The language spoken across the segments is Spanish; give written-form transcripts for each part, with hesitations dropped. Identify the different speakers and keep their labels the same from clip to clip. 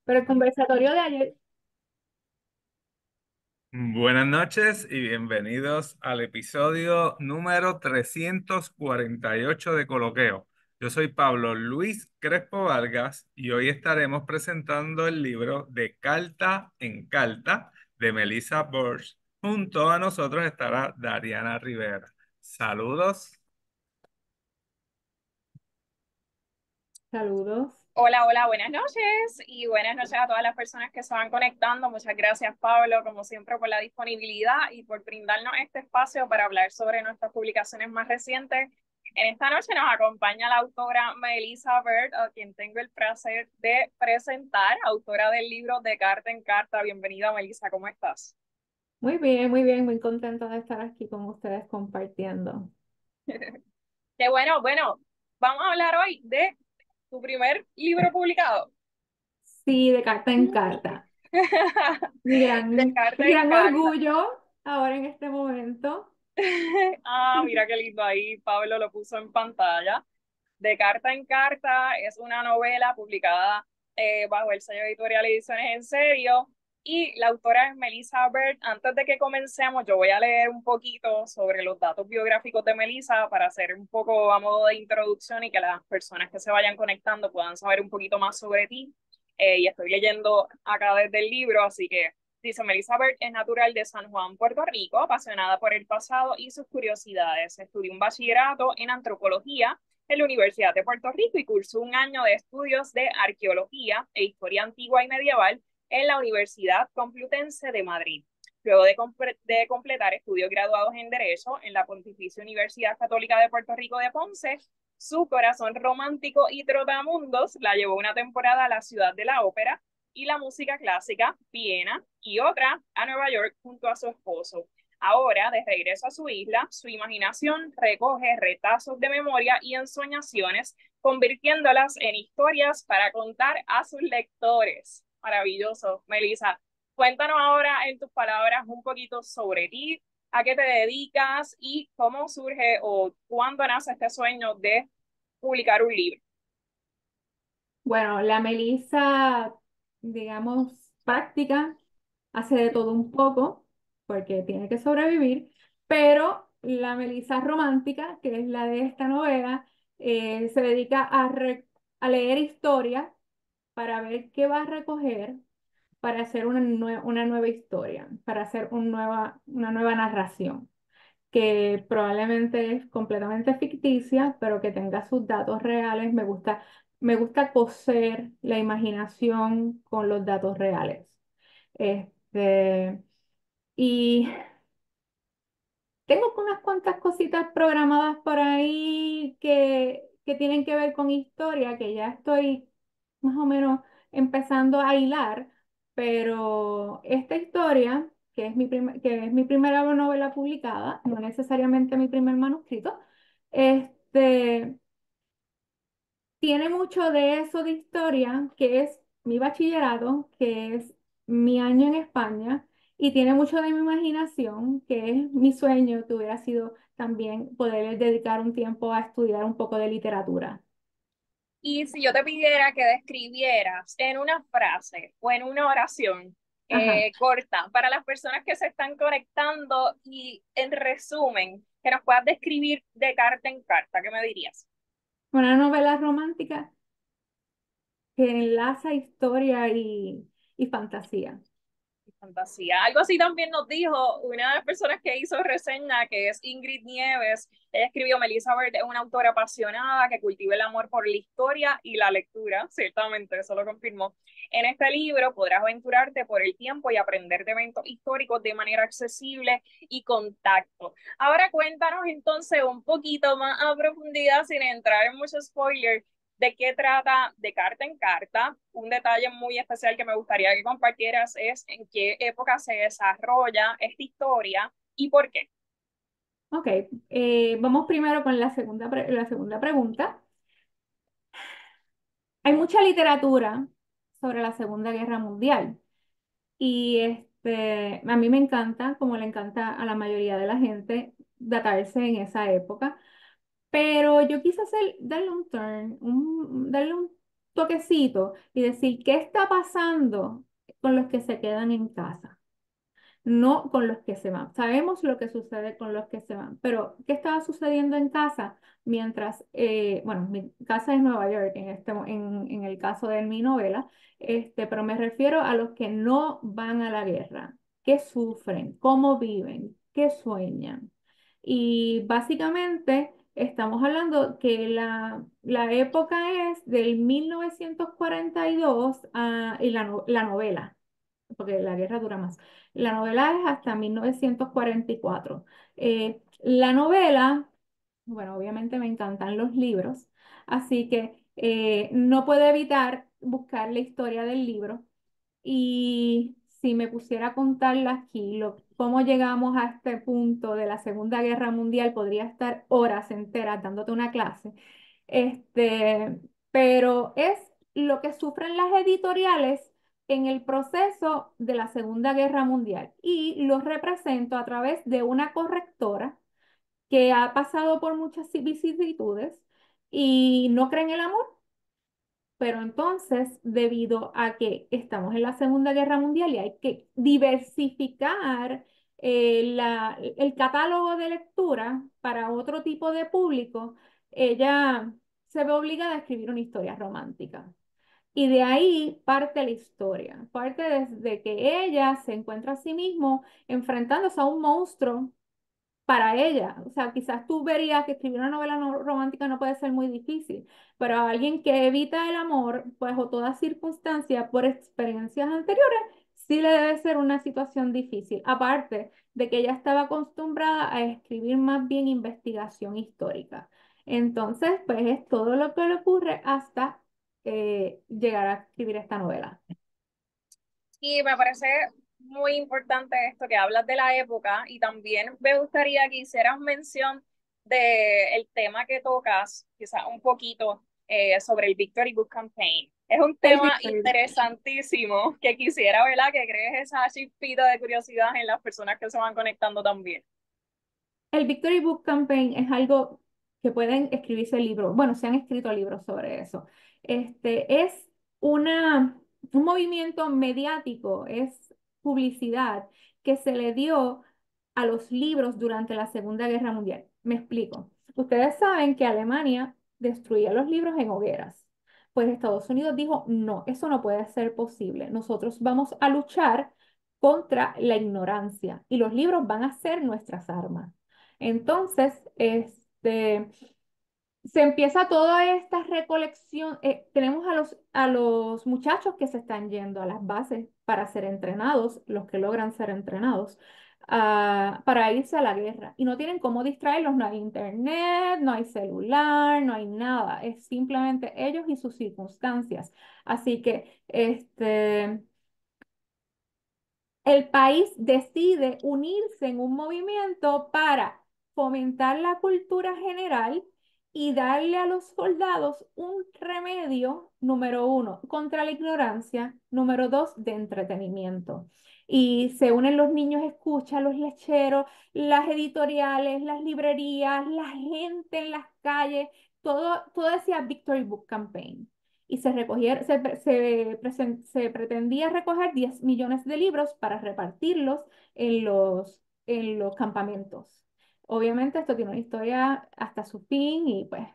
Speaker 1: Pero el conversatorio de ayer,
Speaker 2: Buenas noches y bienvenidos al episodio número 348 de Coloqueo. Yo soy Pablo Luis Crespo Vargas y hoy estaremos presentando el libro De Carta en Carta de Melissa Birch. Junto a nosotros estará Dariana Rivera. Saludos.
Speaker 1: saludos.
Speaker 3: Hola, hola, buenas noches y buenas noches a todas las personas que se van conectando. Muchas gracias, Pablo, como siempre, por la disponibilidad y por brindarnos este espacio para hablar sobre nuestras publicaciones más recientes. En esta noche nos acompaña la autora Melissa Bird, a quien tengo el placer de presentar, autora del libro De Carta en Carta. Bienvenida, Melissa, ¿cómo estás?
Speaker 1: Muy bien, muy contenta de estar aquí con ustedes compartiendo.
Speaker 3: Qué bueno, bueno, vamos a hablar hoy de tu primer libro publicado.
Speaker 1: Sí, de carta en carta. Mi
Speaker 3: De
Speaker 1: gran,
Speaker 3: Carta
Speaker 1: mi
Speaker 3: en
Speaker 1: gran
Speaker 3: Carta.
Speaker 1: orgullo ahora en este momento.
Speaker 3: Ah, mira qué lindo ahí, Pablo lo puso en pantalla. De Carta en Carta es una novela publicada bajo el sello editorial Ediciones en Serio y la autora es Melissa Bird. Antes de que comencemos, yo voy a leer un poquito sobre los datos biográficos de Melissa para hacer un poco a modo de introducción y que las personas que se vayan conectando puedan saber un poquito más sobre ti. Y estoy leyendo acá desde el libro, así que dice: Melissa Bird es natural de San Juan, Puerto Rico, apasionada por el pasado y sus curiosidades. Estudió un bachillerato en antropología en la Universidad de Puerto Rico y cursó un año de estudios de arqueología e historia antigua y medieval en la Universidad Complutense de Madrid. Luego de completar estudios graduados en Derecho en la Pontificia Universidad Católica de Puerto Rico de Ponce, su corazón romántico y trotamundos la llevó una temporada a la ciudad de la ópera y la música clásica, Viena, y otra a Nueva York junto a su esposo. Ahora, de regreso a su isla, su imaginación recoge retazos de memoria y ensoñaciones, convirtiéndolas en historias para contar a sus lectores. Maravilloso, Melissa. Cuéntanos ahora en tus palabras un poquito sobre ti, a qué te dedicas y cómo surge o cuándo nace este sueño de publicar un libro.
Speaker 1: Bueno, la Melissa, digamos, práctica, hace de todo un poco, porque tiene que sobrevivir, pero la Melissa romántica, que es la de esta novela, se dedica a leer historia para ver qué va a recoger para hacer una nueva historia, para hacer una nueva narración, que probablemente es completamente ficticia, pero que tenga sus datos reales. Me gusta coser la imaginación con los datos reales. Este, y tengo unas cuantas cositas programadas por ahí que tienen que ver con historia, que ya estoy más o menos empezando a hilar, pero esta historia, que es mi primera novela publicada, no necesariamente mi primer manuscrito, este, tiene mucho de eso de historia, que es mi bachillerato, que es mi año en España, y tiene mucho de mi imaginación, que es mi sueño, que hubiera sido también poder dedicar un tiempo a estudiar un poco de literatura.
Speaker 3: Y si yo te pidiera que describieras en una frase o en una oración
Speaker 1: Ajá.
Speaker 3: corta para las personas que se están conectando y en resumen, que nos puedas describir de carta en carta, ¿qué me dirías?
Speaker 1: Una novela romántica que enlaza historia y fantasía.
Speaker 3: Fantasía. Algo así también nos dijo una de las personas que hizo reseña, que es Ingrid Nieves. Ella escribió: Melissa Bird es una autora apasionada que cultiva el amor por la historia y la lectura. Ciertamente, eso lo confirmó. En este libro podrás aventurarte por el tiempo y aprender de eventos históricos de manera accesible y con tacto. Ahora cuéntanos entonces un poquito más a profundidad, sin entrar en muchos spoilers, de qué trata De Carta en Carta. Un detalle muy especial que me gustaría que compartieras es en qué época se desarrolla esta historia y por qué.
Speaker 1: Ok, vamos primero con la segunda pregunta. Hay mucha literatura sobre la Segunda Guerra Mundial y a mí me encanta, como le encanta a la mayoría de la gente, datarse en esa época, pero yo quise darle un turn, darle un toquecito y decir, ¿qué está pasando con los que se quedan en casa? No con los que se van. Sabemos lo que sucede con los que se van, pero ¿qué estaba sucediendo en casa mientras, bueno, mi casa es Nueva York en el caso de mi novela, pero me refiero a los que no van a la guerra, qué sufren, cómo viven, qué sueñan. Y básicamente estamos hablando que la época es del 1942 y la novela porque la guerra dura más. La novela es hasta 1944. La novela, bueno, obviamente me encantan los libros, así que no puedo evitar buscar la historia del libro y si me pusiera a contarla aquí, cómo llegamos a este punto de la Segunda Guerra Mundial, podría estar horas enteras dándote una clase. Este, pero es lo que sufren las editoriales en el proceso de la Segunda Guerra Mundial y lo represento a través de una correctora que ha pasado por muchas vicisitudes y no cree en el amor, pero entonces, debido a que estamos en la Segunda Guerra Mundial y hay que diversificar el catálogo de lectura para otro tipo de público, ella se ve obligada a escribir una historia romántica. Y de ahí parte la historia, parte desde que ella se encuentra a sí mismo enfrentándose a un monstruo para ella. O sea, quizás tú verías que escribir una novela romántica no puede ser muy difícil, pero a alguien que evita el amor, pues o toda circunstancia por experiencias anteriores, sí le debe ser una situación difícil. Aparte de que ella estaba acostumbrada a escribir más bien investigación histórica. Entonces, pues es todo lo que le ocurre hasta llegar a escribir esta novela.
Speaker 3: Y me parece muy importante esto que hablas de la época y también me gustaría que hicieras mención de el tema que tocas, quizás un poquito sobre el Victory Book Campaign. Es un
Speaker 1: El
Speaker 3: tema
Speaker 1: Victory
Speaker 3: interesantísimo que quisiera, ¿verdad? Que crees esa chispita de curiosidad en las personas que se van conectando también.
Speaker 1: El Victory Book Campaign es algo que pueden escribirse libros. Bueno, se han escrito libros sobre eso. Es un movimiento mediático, es publicidad que se le dio a los libros durante la Segunda Guerra Mundial. Me explico. Ustedes saben que Alemania destruía los libros en hogueras. Pues Estados Unidos dijo, no, eso no puede ser posible. Nosotros vamos a luchar contra la ignorancia y los libros van a ser nuestras armas. Entonces, se empieza toda esta recolección. Tenemos a los muchachos que se están yendo a las bases para ser entrenados, los que logran ser entrenados, para irse a la guerra. Y no tienen cómo distraerlos, no hay internet, no hay celular, no hay nada. Es simplemente ellos y sus circunstancias. Así que, el país decide unirse en un movimiento para fomentar la cultura general y darle a los soldados un remedio, número uno, contra la ignorancia, número dos, de entretenimiento. Y se unen los niños, escucha, los lecheros, las editoriales, las librerías, la gente en las calles, todo decía Victory Book Campaign y se pretendía recoger 10 millones de libros para repartirlos en los campamentos. Obviamente esto tiene una historia hasta su fin y pues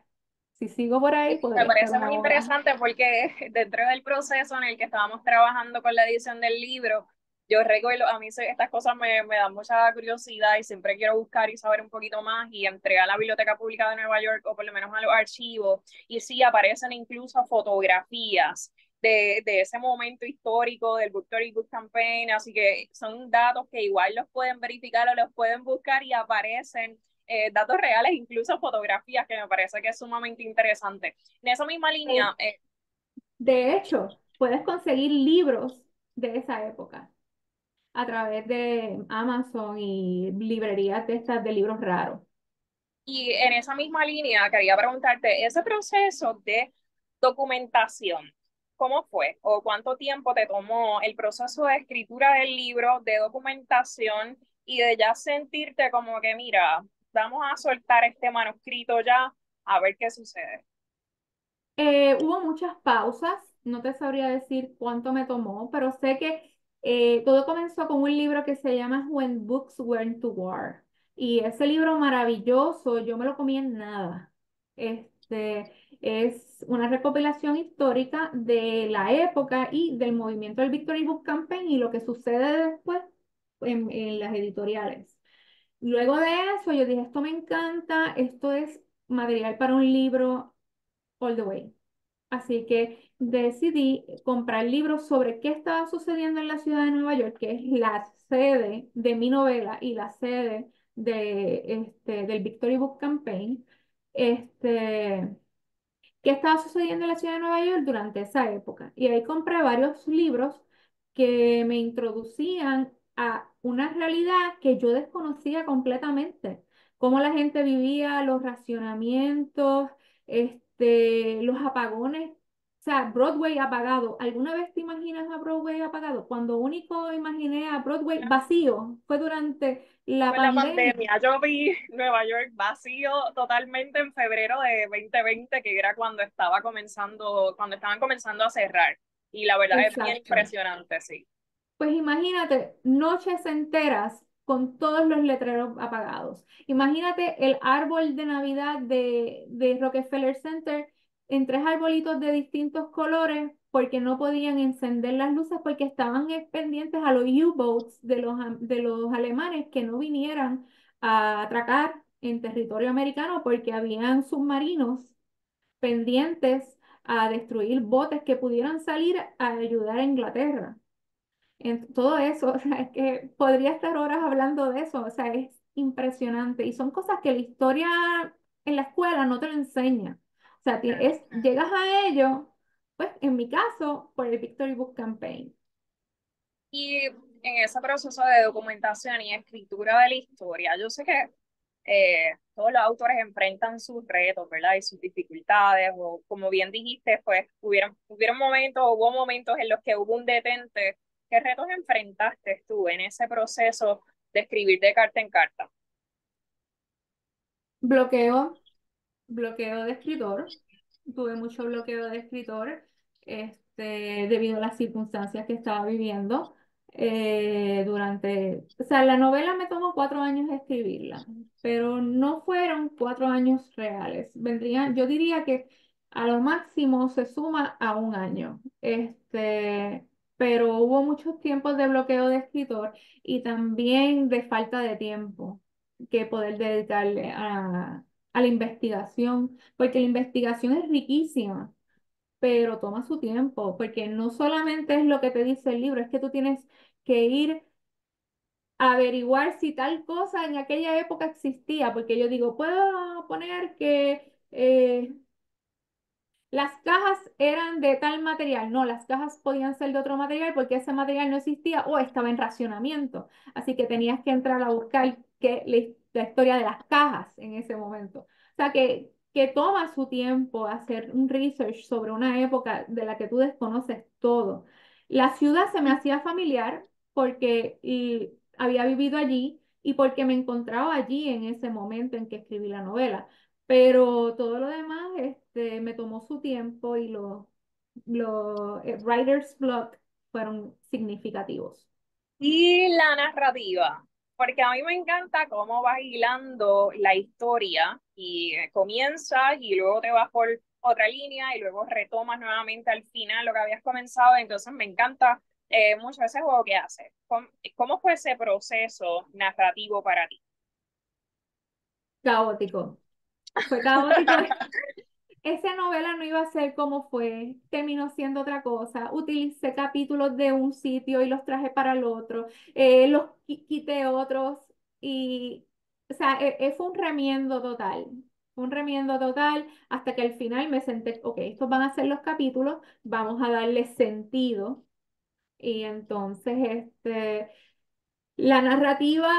Speaker 1: si sigo por ahí
Speaker 3: Me
Speaker 1: podría ser
Speaker 3: parece
Speaker 1: una
Speaker 3: muy
Speaker 1: hora.
Speaker 3: interesante porque dentro del proceso en el que estábamos trabajando con la edición del libro, yo recuerdo, a mí estas cosas me dan mucha curiosidad y siempre quiero buscar y saber un poquito más y entré a la Biblioteca Pública de Nueva York o por lo menos a los archivos y sí aparecen incluso fotografías de ese momento histórico del Victory Book Campaign, así que son datos que igual los pueden verificar o los pueden buscar y aparecen datos reales, incluso fotografías, que me parece que es sumamente interesante. En esa misma
Speaker 1: De,
Speaker 3: línea,
Speaker 1: de hecho, puedes conseguir libros de esa época a través de Amazon y librerías de estas de libros raros.
Speaker 3: y en esa misma línea quería preguntarte, ese proceso de documentación, ¿cómo fue? ¿O cuánto tiempo te tomó el proceso de escritura del libro, de documentación y de ya sentirte como que, mira, vamos a soltar este manuscrito ya, a ver qué sucede?
Speaker 1: Hubo muchas pausas, no te sabría decir cuánto me tomó, pero sé que todo comenzó con un libro que se llama When Books Went to War. Y ese libro maravilloso, yo me lo comí en nada. Este es una recopilación histórica de la época y del movimiento del Victory Book Campaign y lo que sucede después en las editoriales. Luego de eso, yo dije, esto me encanta, esto es material para un libro all the way. Así que decidí comprar libros sobre qué estaba sucediendo en la ciudad de Nueva York, que es la sede de mi novela y la sede del Victory Book Campaign. Este, qué estaba sucediendo en la ciudad de Nueva York durante esa época. Y ahí compré varios libros que me introducían a una realidad que yo desconocía completamente. Cómo la gente vivía, los racionamientos, los apagones. O sea, Broadway apagado. ¿Alguna vez te imaginas a Broadway apagado? Cuando único imaginé a Broadway vacío fue durante la
Speaker 3: Fue la
Speaker 1: pandemia.
Speaker 3: pandemia. Yo vi Nueva York vacío totalmente en febrero de 2020, que era cuando estaban comenzando a cerrar. Y la verdad es bien
Speaker 1: Exacto.
Speaker 3: impresionante, sí.
Speaker 1: Pues imagínate, noches enteras con todos los letreros apagados. Imagínate el árbol de Navidad de Rockefeller Center en tres arbolitos de distintos colores porque no podían encender las luces porque estaban pendientes a los U-boats de los alemanes que no vinieran a atracar en territorio americano porque habían submarinos pendientes a destruir botes que pudieran salir a ayudar a Inglaterra. En todo eso, o sea, es que podría estar horas hablando de eso, o sea, es impresionante y son cosas que la historia en la escuela no te lo enseña. O sea, llegas a ello, pues en mi caso, por el Victory Book Campaign.
Speaker 3: Y en ese proceso de documentación y escritura de la historia, yo sé que todos los autores enfrentan sus retos, ¿verdad? Y sus dificultades, o como bien dijiste, pues hubo momentos en los que hubo un detente. ¿Qué retos enfrentaste tú en ese proceso de escribir de carta en carta?
Speaker 1: Bloqueo, bloqueo de escritor. Tuve mucho bloqueo de escritor, debido a las circunstancias que estaba viviendo o sea, la novela me tomó 4 años escribirla, pero no fueron 4 años reales. Yo diría que a lo máximo se suma a un año. Pero hubo muchos tiempos de bloqueo de escritor y también de falta de tiempo que poder dedicarle a la investigación, porque la investigación es riquísima, pero toma su tiempo, porque no solamente es lo que te dice el libro, es que tú tienes que ir a averiguar si tal cosa en aquella época existía, porque yo digo, puedo poner que las cajas eran de tal material. No, las cajas podían ser de otro material porque ese material no existía o estaba en racionamiento. Así que tenías que entrar a buscar la historia de las cajas en ese momento. O sea, que toma su tiempo hacer un research sobre una época de la que tú desconoces todo. La ciudad se me hacía familiar porque había vivido allí y porque me encontraba allí en ese momento en que escribí la novela. Pero todo lo demás, me tomó su tiempo y los writer's block fueron significativos.
Speaker 3: Y la narrativa, porque a mí me encanta cómo vas hilando la historia y comienzas y luego te vas por otra línea y luego retomas nuevamente al final lo que habías comenzado. Entonces me encanta mucho ese juego que haces. ¿Cómo fue ese proceso narrativo para ti?
Speaker 1: Caótico. Fue caótico. Esa novela no iba a ser como fue, terminó siendo otra cosa. Utilicé capítulos de un sitio y los traje para el otro, los quité otros y, o sea, fue un remiendo total hasta que al final me senté, ok, estos van a ser los capítulos, vamos a darle sentido y entonces, la narrativa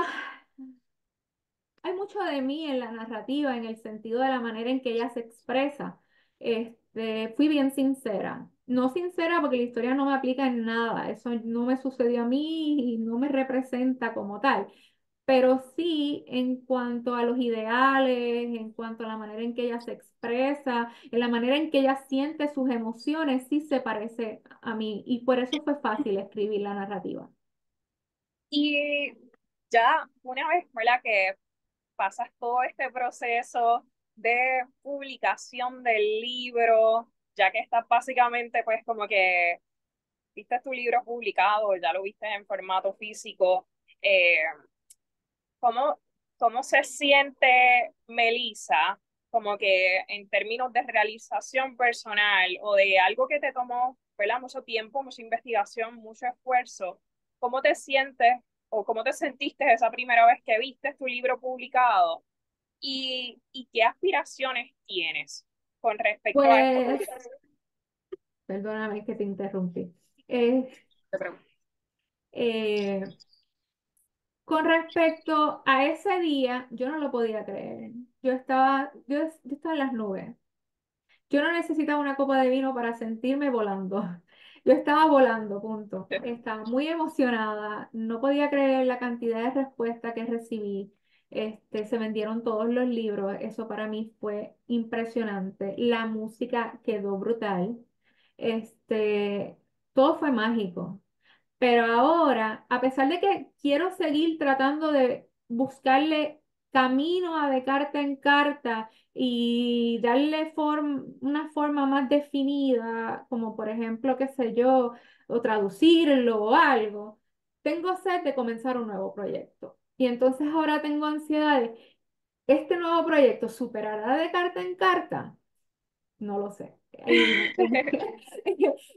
Speaker 1: hay mucho de mí en la narrativa, en el sentido de la manera en que ella se expresa. Fui bien sincera. No sincera porque la historia no me aplica en nada. Eso no me sucedió a mí y no me representa como tal. pero sí en cuanto a los ideales, en cuanto a la manera en que ella se expresa, en la manera en que ella siente sus emociones, sí se parece a mí y por eso fue fácil escribir la narrativa.
Speaker 3: Y ya una vez, ¿verdad? Que pasas todo este proceso de publicación del libro, ya que estás básicamente pues como que viste tu libro publicado, ya lo viste en formato físico, eh, ¿cómo, cómo se siente Melissa como que en términos de realización personal o de algo que te tomó, ¿verdad? Mucho tiempo, mucha investigación, mucho esfuerzo? ¿Cómo te sientes o cómo te sentiste esa primera vez que viste tu libro publicado? Y qué aspiraciones tienes con respecto a esta
Speaker 1: Pues,
Speaker 3: publicación?
Speaker 1: perdóname que te interrumpí. Eh,
Speaker 3: Te pregunto.
Speaker 1: eh, con respecto a ese día, yo no lo podía creer. Yo estaba en las nubes. Yo no necesitaba una copa de vino para sentirme volando. Yo estaba volando, punto. Estaba muy emocionada. No podía creer la cantidad de respuestas que recibí. Se vendieron todos los libros. Eso para mí fue impresionante. La música quedó brutal. Este, todo fue mágico. Pero ahora, a pesar de que quiero seguir tratando de buscarle camino a de carta en carta y darle una forma más definida, como por ejemplo, qué sé yo, o traducirlo o algo, tengo sed de comenzar un nuevo proyecto. Y entonces ahora tengo ansiedad de, ¿este nuevo proyecto superará de carta en carta? No lo sé.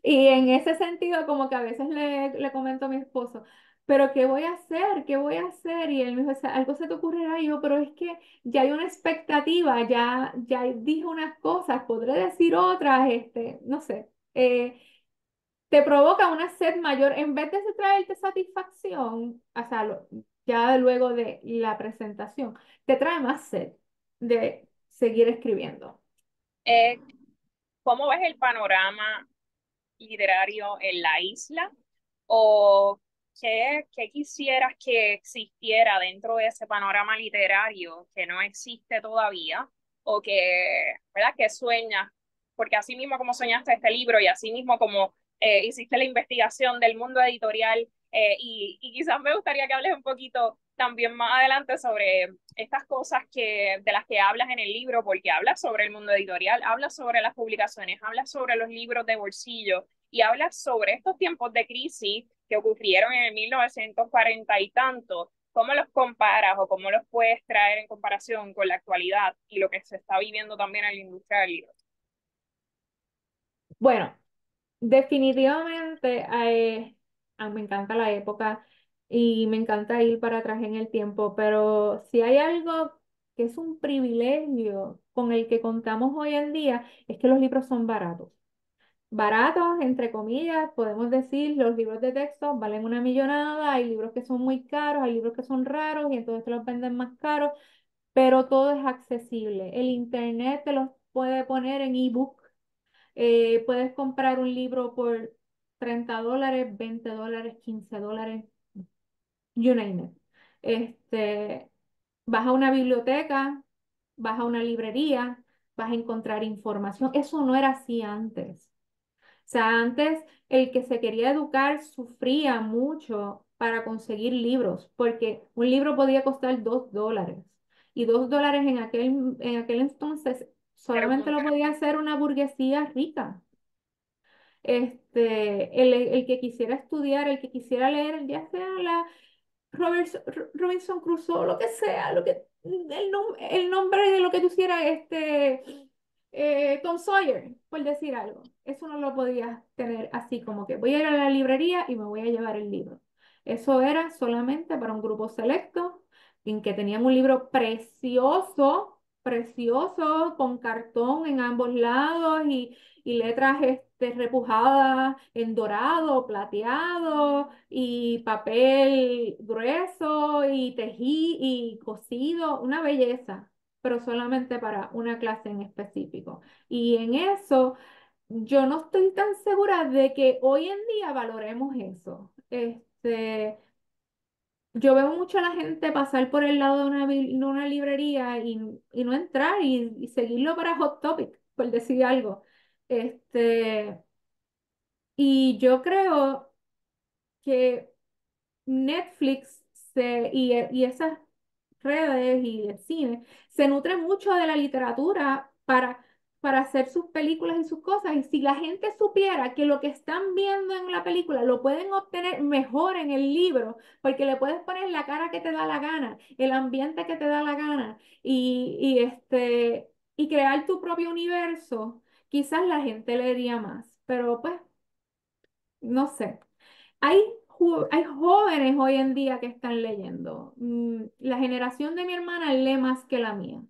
Speaker 1: Y en ese sentido, como que a veces le comento a mi esposo, pero ¿qué voy a hacer? ¿Qué voy a hacer? Y él me dijo, algo se te ocurrirá. Y yo, pero es que ya hay una expectativa, ya dije unas cosas, podré decir otras, no sé. Te provoca una sed mayor, en vez de traerte satisfacción, o sea, ya luego de la presentación, te trae más sed de seguir escribiendo.
Speaker 3: Eh, ¿Cómo ves el panorama literario en la isla? ¿O qué quisieras que existiera dentro de ese panorama literario que no existe todavía? ¿O que, ¿verdad? Que sueñas? Porque así mismo como soñaste este libro y así mismo como hiciste la investigación del mundo editorial, y quizás me gustaría que hables un poquito también más adelante sobre estas cosas de las que hablas en el libro, porque hablas sobre el mundo editorial, hablas sobre las publicaciones, hablas sobre los libros de bolsillo y hablas sobre estos tiempos de crisis que ocurrieron en el 1940 y tanto. ¿Cómo los comparas o cómo los puedes traer en comparación con la actualidad y lo que se está viviendo también en la industria del libro?
Speaker 1: Bueno, definitivamente me encanta la época y me encanta ir para atrás en el tiempo, pero si hay algo que es un privilegio con el que contamos hoy en día, es que los libros son baratos. Baratos, entre comillas, podemos decir, los libros de texto valen una millonada, hay libros que son muy caros, hay libros que son raros y entonces te los venden más caros, pero todo es accesible. El internet te los puede poner en ebook. Puedes comprar un libro por $30, $20, $15, you name it. Este, vas a una biblioteca, vas a una librería, vas a encontrar información. Eso no era así antes. O sea, antes el que se quería educar sufría mucho para conseguir libros, porque un libro podía costar $2. Y $2 en aquel entonces
Speaker 3: Pero
Speaker 1: solamente lo podía hacer una burguesía rica. El que quisiera estudiar, el que quisiera leer, ya sea Robinson Crusoe, lo que sea, el nombre de lo que tú quisieras, Tom Sawyer, por decir algo. Eso no lo podías tener así como que voy a ir a la librería y me voy a llevar el libro. Eso era solamente para un grupo selecto en que tenían un libro precioso, precioso, con cartón en ambos lados y letras repujadas en dorado, plateado y papel grueso y tejí y cosido, una belleza, pero solamente para una clase en específico. Y en eso yo no estoy tan segura de que hoy en día valoremos eso. yo veo mucho a la gente pasar por el lado de una librería y no entrar y seguirlo para Hot Topic, por decir algo. Este, y yo creo que Netflix y esas redes y el cine se nutren mucho de la literatura para hacer sus películas y sus cosas. Y si la gente supiera que lo que están viendo en la película lo pueden obtener mejor en el libro, porque le puedes poner la cara que te da la gana, el ambiente que te da la gana y crear tu propio universo, quizás la gente leería más. Pero pues, no sé. Hay jóvenes hoy en día que están leyendo. La generación de mi hermana lee más que la mía,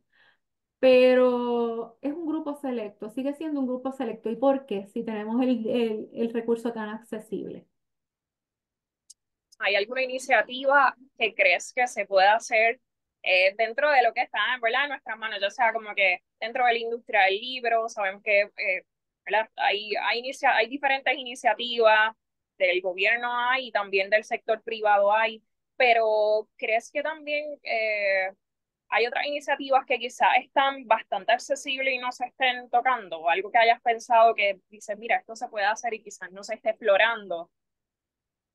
Speaker 1: pero es un grupo selecto, sigue siendo un grupo selecto. ¿Y por qué? Si tenemos el recurso tan accesible.
Speaker 3: ¿Hay alguna iniciativa que crees que se pueda hacer dentro de lo que está, ¿verdad?, en nuestras manos? Ya sea como que dentro de la industria del libro, sabemos que ¿verdad? Hay diferentes iniciativas del gobierno hay y también del sector privado hay, pero ¿crees que también hay otras iniciativas que quizás están bastante accesibles y no se estén tocando? O algo que hayas pensado que dices, mira, esto se puede hacer y quizás no se esté explorando.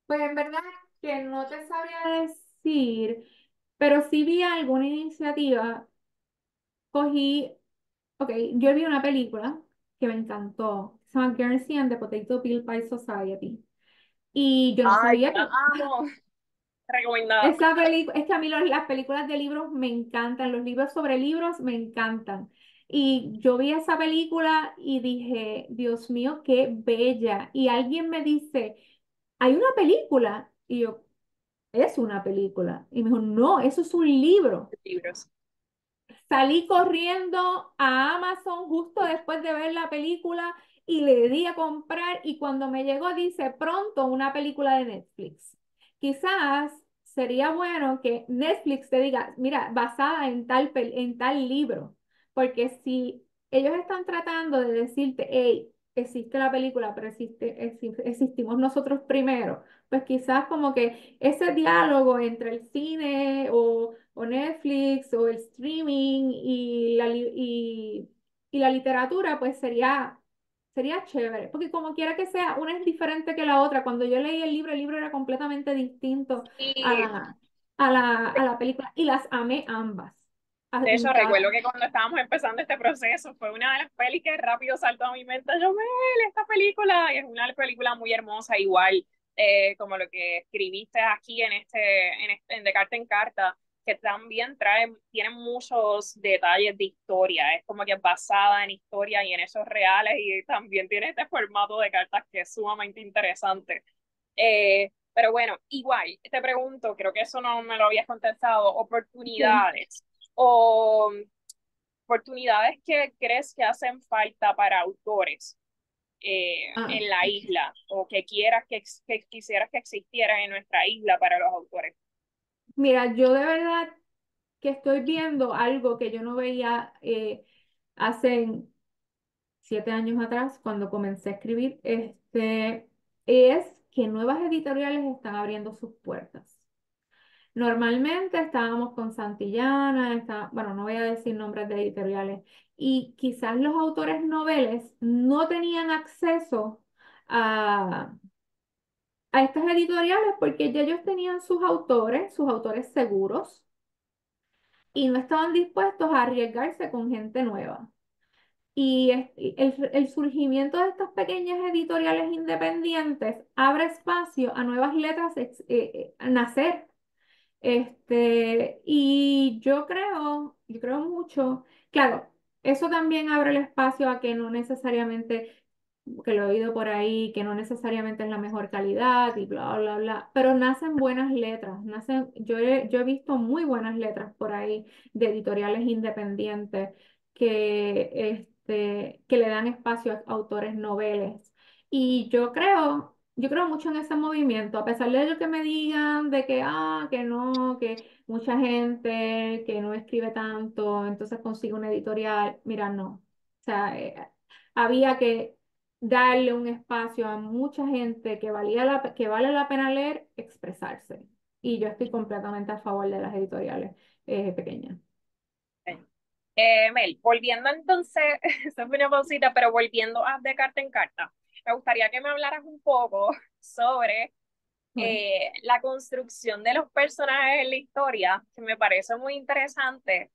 Speaker 1: Pues en verdad que no te sabría decir, pero sí vi alguna iniciativa. Cogí, ok, yo vi una película que me encantó, se llama Guernsey and the Potato Peel Pie Society. Y yo no
Speaker 3: Ay, yo
Speaker 1: sabía
Speaker 3: la
Speaker 1: que
Speaker 3: amo. Recomendada.
Speaker 1: esa película, es que a mí las películas de libros me encantan, los libros sobre libros me encantan. Y yo vi esa película y dije, Dios mío, qué bella. Y alguien me dice, ¿hay una película? Y yo, es una película. Y me dijo, no, eso es un libro.
Speaker 3: Libros.
Speaker 1: Salí corriendo a Amazon justo después de ver la película y le di a comprar y cuando me llegó dice pronto una película de Netflix. Quizás sería bueno que Netflix te diga, mira, basada en tal libro, porque si ellos están tratando de decirte, hey, existe la película, pero existimos nosotros primero, pues quizás como que ese diálogo entre el cine o Netflix o el streaming y la literatura, pues sería chévere, porque como quiera que sea, una es diferente que la otra. Cuando yo leí el libro era completamente distinto a
Speaker 3: Y
Speaker 1: la película y las amé ambas.
Speaker 3: de
Speaker 1: En
Speaker 3: hecho,
Speaker 1: cada,
Speaker 3: recuerdo que cuando estábamos empezando este proceso, fue una de las pelis que rápido saltó a mi mente. Yo, Mel, esta película, y es una película muy hermosa, igual como lo que escribiste aquí en De Carta en Carta, que también tiene muchos detalles de historia. Es como que es basada en historia y en hechos reales, y también tiene este formato de cartas que es sumamente interesante. Pero bueno, igual, te pregunto, creo que eso no me lo habías contestado,
Speaker 1: que,
Speaker 3: oportunidades o oportunidades que crees que hacen falta para autores
Speaker 1: ah,
Speaker 3: en la isla o que quieras que quisieras que existieran en nuestra isla para los autores.
Speaker 1: mira, yo de verdad que estoy viendo algo que yo no veía hace 7 años atrás, cuando comencé a escribir, es que nuevas editoriales están abriendo sus puertas. Normalmente estábamos con Santillana, bueno, no voy a decir nombres de editoriales, y quizás los autores noveles no tenían acceso a, a estas editoriales porque ya ellos tenían sus autores seguros, y no estaban dispuestos a arriesgarse con gente nueva. Y el surgimiento de estas pequeñas editoriales independientes abre espacio a nuevas letras a nacer. Y yo creo mucho, claro, eso también abre el espacio a que no necesariamente, que lo he oído por ahí, que no necesariamente es la mejor calidad y bla, bla, bla, pero nacen buenas letras, yo he visto muy buenas letras por ahí de editoriales independientes que le dan espacio a autores noveles. Y yo creo mucho en ese movimiento, a pesar de lo que me digan de que no, que mucha gente que no escribe tanto, entonces consigue una editorial. Mira, no. O sea, había que darle un espacio a mucha gente que vale la pena leer, expresarse. y yo estoy completamente a favor de las editoriales pequeñas.
Speaker 3: Mel, volviendo entonces, esa fue una pausita, pero volviendo a de carta en carta, me gustaría que me hablaras un poco sobre
Speaker 1: Bueno,
Speaker 3: la construcción de los personajes en la historia, que me parece muy interesante.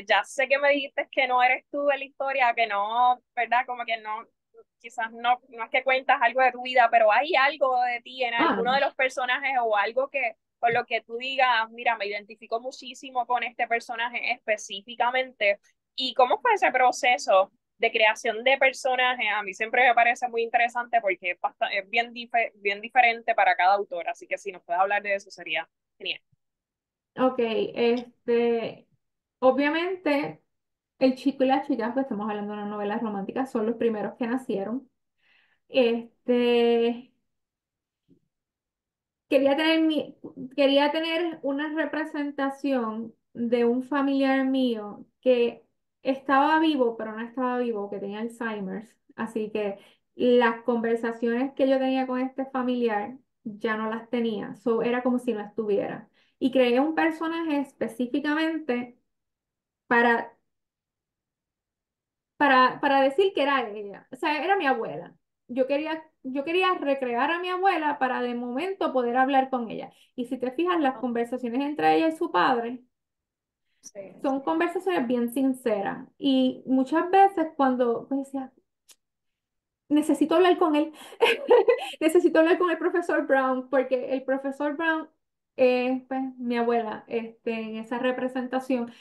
Speaker 3: Ya sé que me dijiste que no eres tú de la historia, que no, ¿verdad? Como que no, quizás no es que cuentas algo de tu vida, pero hay algo de ti en alguno
Speaker 1: no.
Speaker 3: de los personajes o algo que con lo que tú digas, mira, me identifico muchísimo con este personaje específicamente. ¿Y cómo fue ese proceso de creación de personajes? A mí siempre me parece muy interesante porque es bien diferente para cada autor, así que si nos puedes hablar de eso sería genial.
Speaker 1: Ok, obviamente el chico y la chica, pues estamos hablando de una novela romántica, son los primeros que nacieron. Este, quería tener quería tener una representación de un familiar mío que estaba vivo, pero no estaba vivo, que tenía Alzheimer's. Así que las conversaciones que yo tenía con este familiar ya no las tenía. So, era como si no estuviera. Y creé un personaje específicamente para para decir que era ella. O sea, era mi abuela. Yo quería recrear a mi abuela para de momento poder hablar con ella. Y si te fijas, las conversaciones entre ella y su padre
Speaker 3: Sí,
Speaker 1: son conversaciones bien sinceras. Y muchas veces cuando pues, decía, necesito hablar con él. Necesito hablar con el profesor Brown, porque el profesor Brown es pues, mi abuela en esa representación.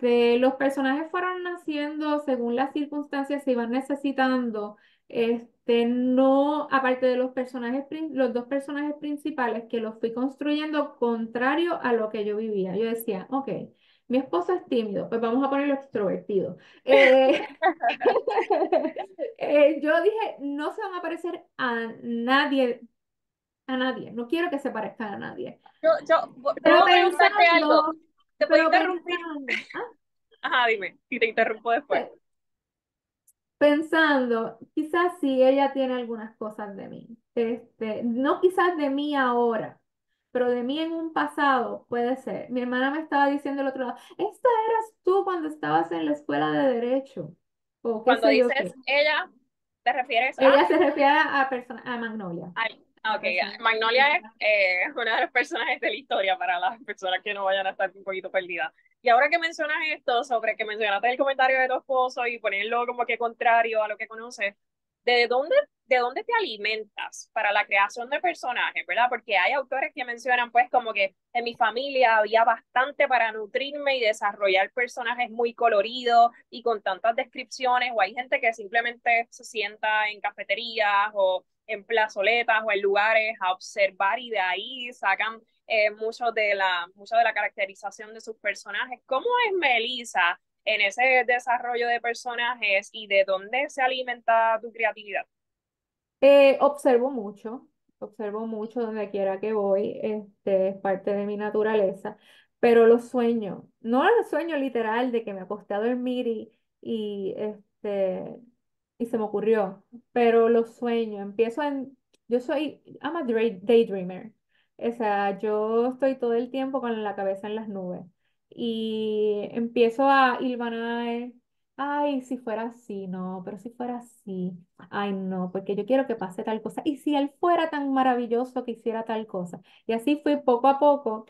Speaker 1: Los personajes fueron naciendo según las circunstancias se iban necesitando. No, aparte de los personajes, los dos personajes principales que los fui construyendo contrario a lo que yo vivía. Yo decía, ok, mi esposo es tímido, pues vamos a ponerlo extrovertido. Yo dije, no se van a parecer a nadie, no quiero que se parezcan a nadie.
Speaker 3: ¿Puedo
Speaker 1: Pero
Speaker 3: preguntarte algo?
Speaker 1: pensando,
Speaker 3: ¿Te puedo
Speaker 1: pero
Speaker 3: interrumpir?
Speaker 1: pensando,
Speaker 3: Ajá, dime, y te interrumpo después.
Speaker 1: pe- pensando, quizás sí ella tiene algunas cosas de mí. No quizás de mí ahora, pero de mí en un pasado puede ser. Mi hermana me estaba diciendo el otro lado, esta eras tú cuando estabas en la escuela de derecho, o qué
Speaker 3: Cuando
Speaker 1: sé yo qué.
Speaker 3: dices ella, ¿te refieres a?
Speaker 1: Ella se refiere a Magnolia.
Speaker 3: Ay,
Speaker 1: La
Speaker 3: ok,
Speaker 1: persona, la
Speaker 3: Magnolia es
Speaker 1: persona.
Speaker 3: uno de los personajes de la historia para las personas que no vayan a estar un poquito perdidas. Y ahora que mencionas esto, sobre que mencionaste el comentario de tu esposo y ponerlo como que contrario a lo que conoces, ¿de dónde, de dónde te alimentas para la creación de personajes, verdad? Porque hay autores que mencionan pues como que en mi familia había bastante para nutrirme y desarrollar personajes muy coloridos y con tantas descripciones, o hay gente que simplemente se sienta en cafeterías o en plazoletas o en lugares a observar y de ahí sacan mucho de la caracterización de sus personajes. ¿Cómo es Melissa en ese desarrollo de personajes y de dónde se alimenta tu creatividad?
Speaker 1: Observo mucho donde quiera que voy, es parte de mi naturaleza, pero lo sueño, no lo sueño literal de que me acosté a dormir y se me ocurrió, pero lo sueño, I'm a daydreamer, o sea, yo estoy todo el tiempo con la cabeza en las nubes y empiezo a hilvanar, ay, si fuera así, no, pero si fuera así. Ay, no, porque yo quiero que pase tal cosa. Y si él fuera tan maravilloso que hiciera tal cosa. Y así fui poco a poco.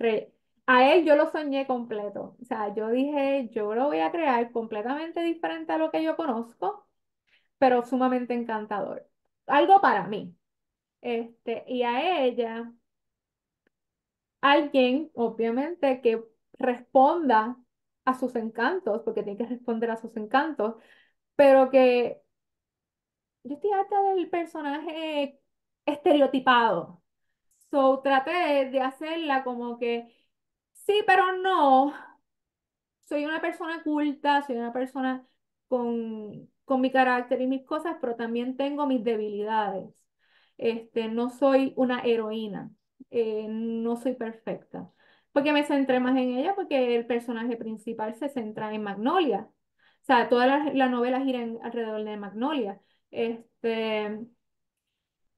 Speaker 1: A él yo lo soñé completo. O sea, yo dije, yo lo voy a crear completamente diferente a lo que yo conozco, pero sumamente encantador. Algo para mí. Y a ella, alguien, obviamente, que responda a sus encantos, porque tiene que responder a sus encantos, pero que yo estoy harta del personaje estereotipado. So, traté de hacerla como que sí, pero no. Soy una persona culta, soy una persona con mi carácter y mis cosas, pero también tengo mis debilidades. No soy una heroína, no soy perfecta. Porque me centré más en ella, porque el personaje principal se centra en Magnolia. O sea, toda la novela gira alrededor de Magnolia.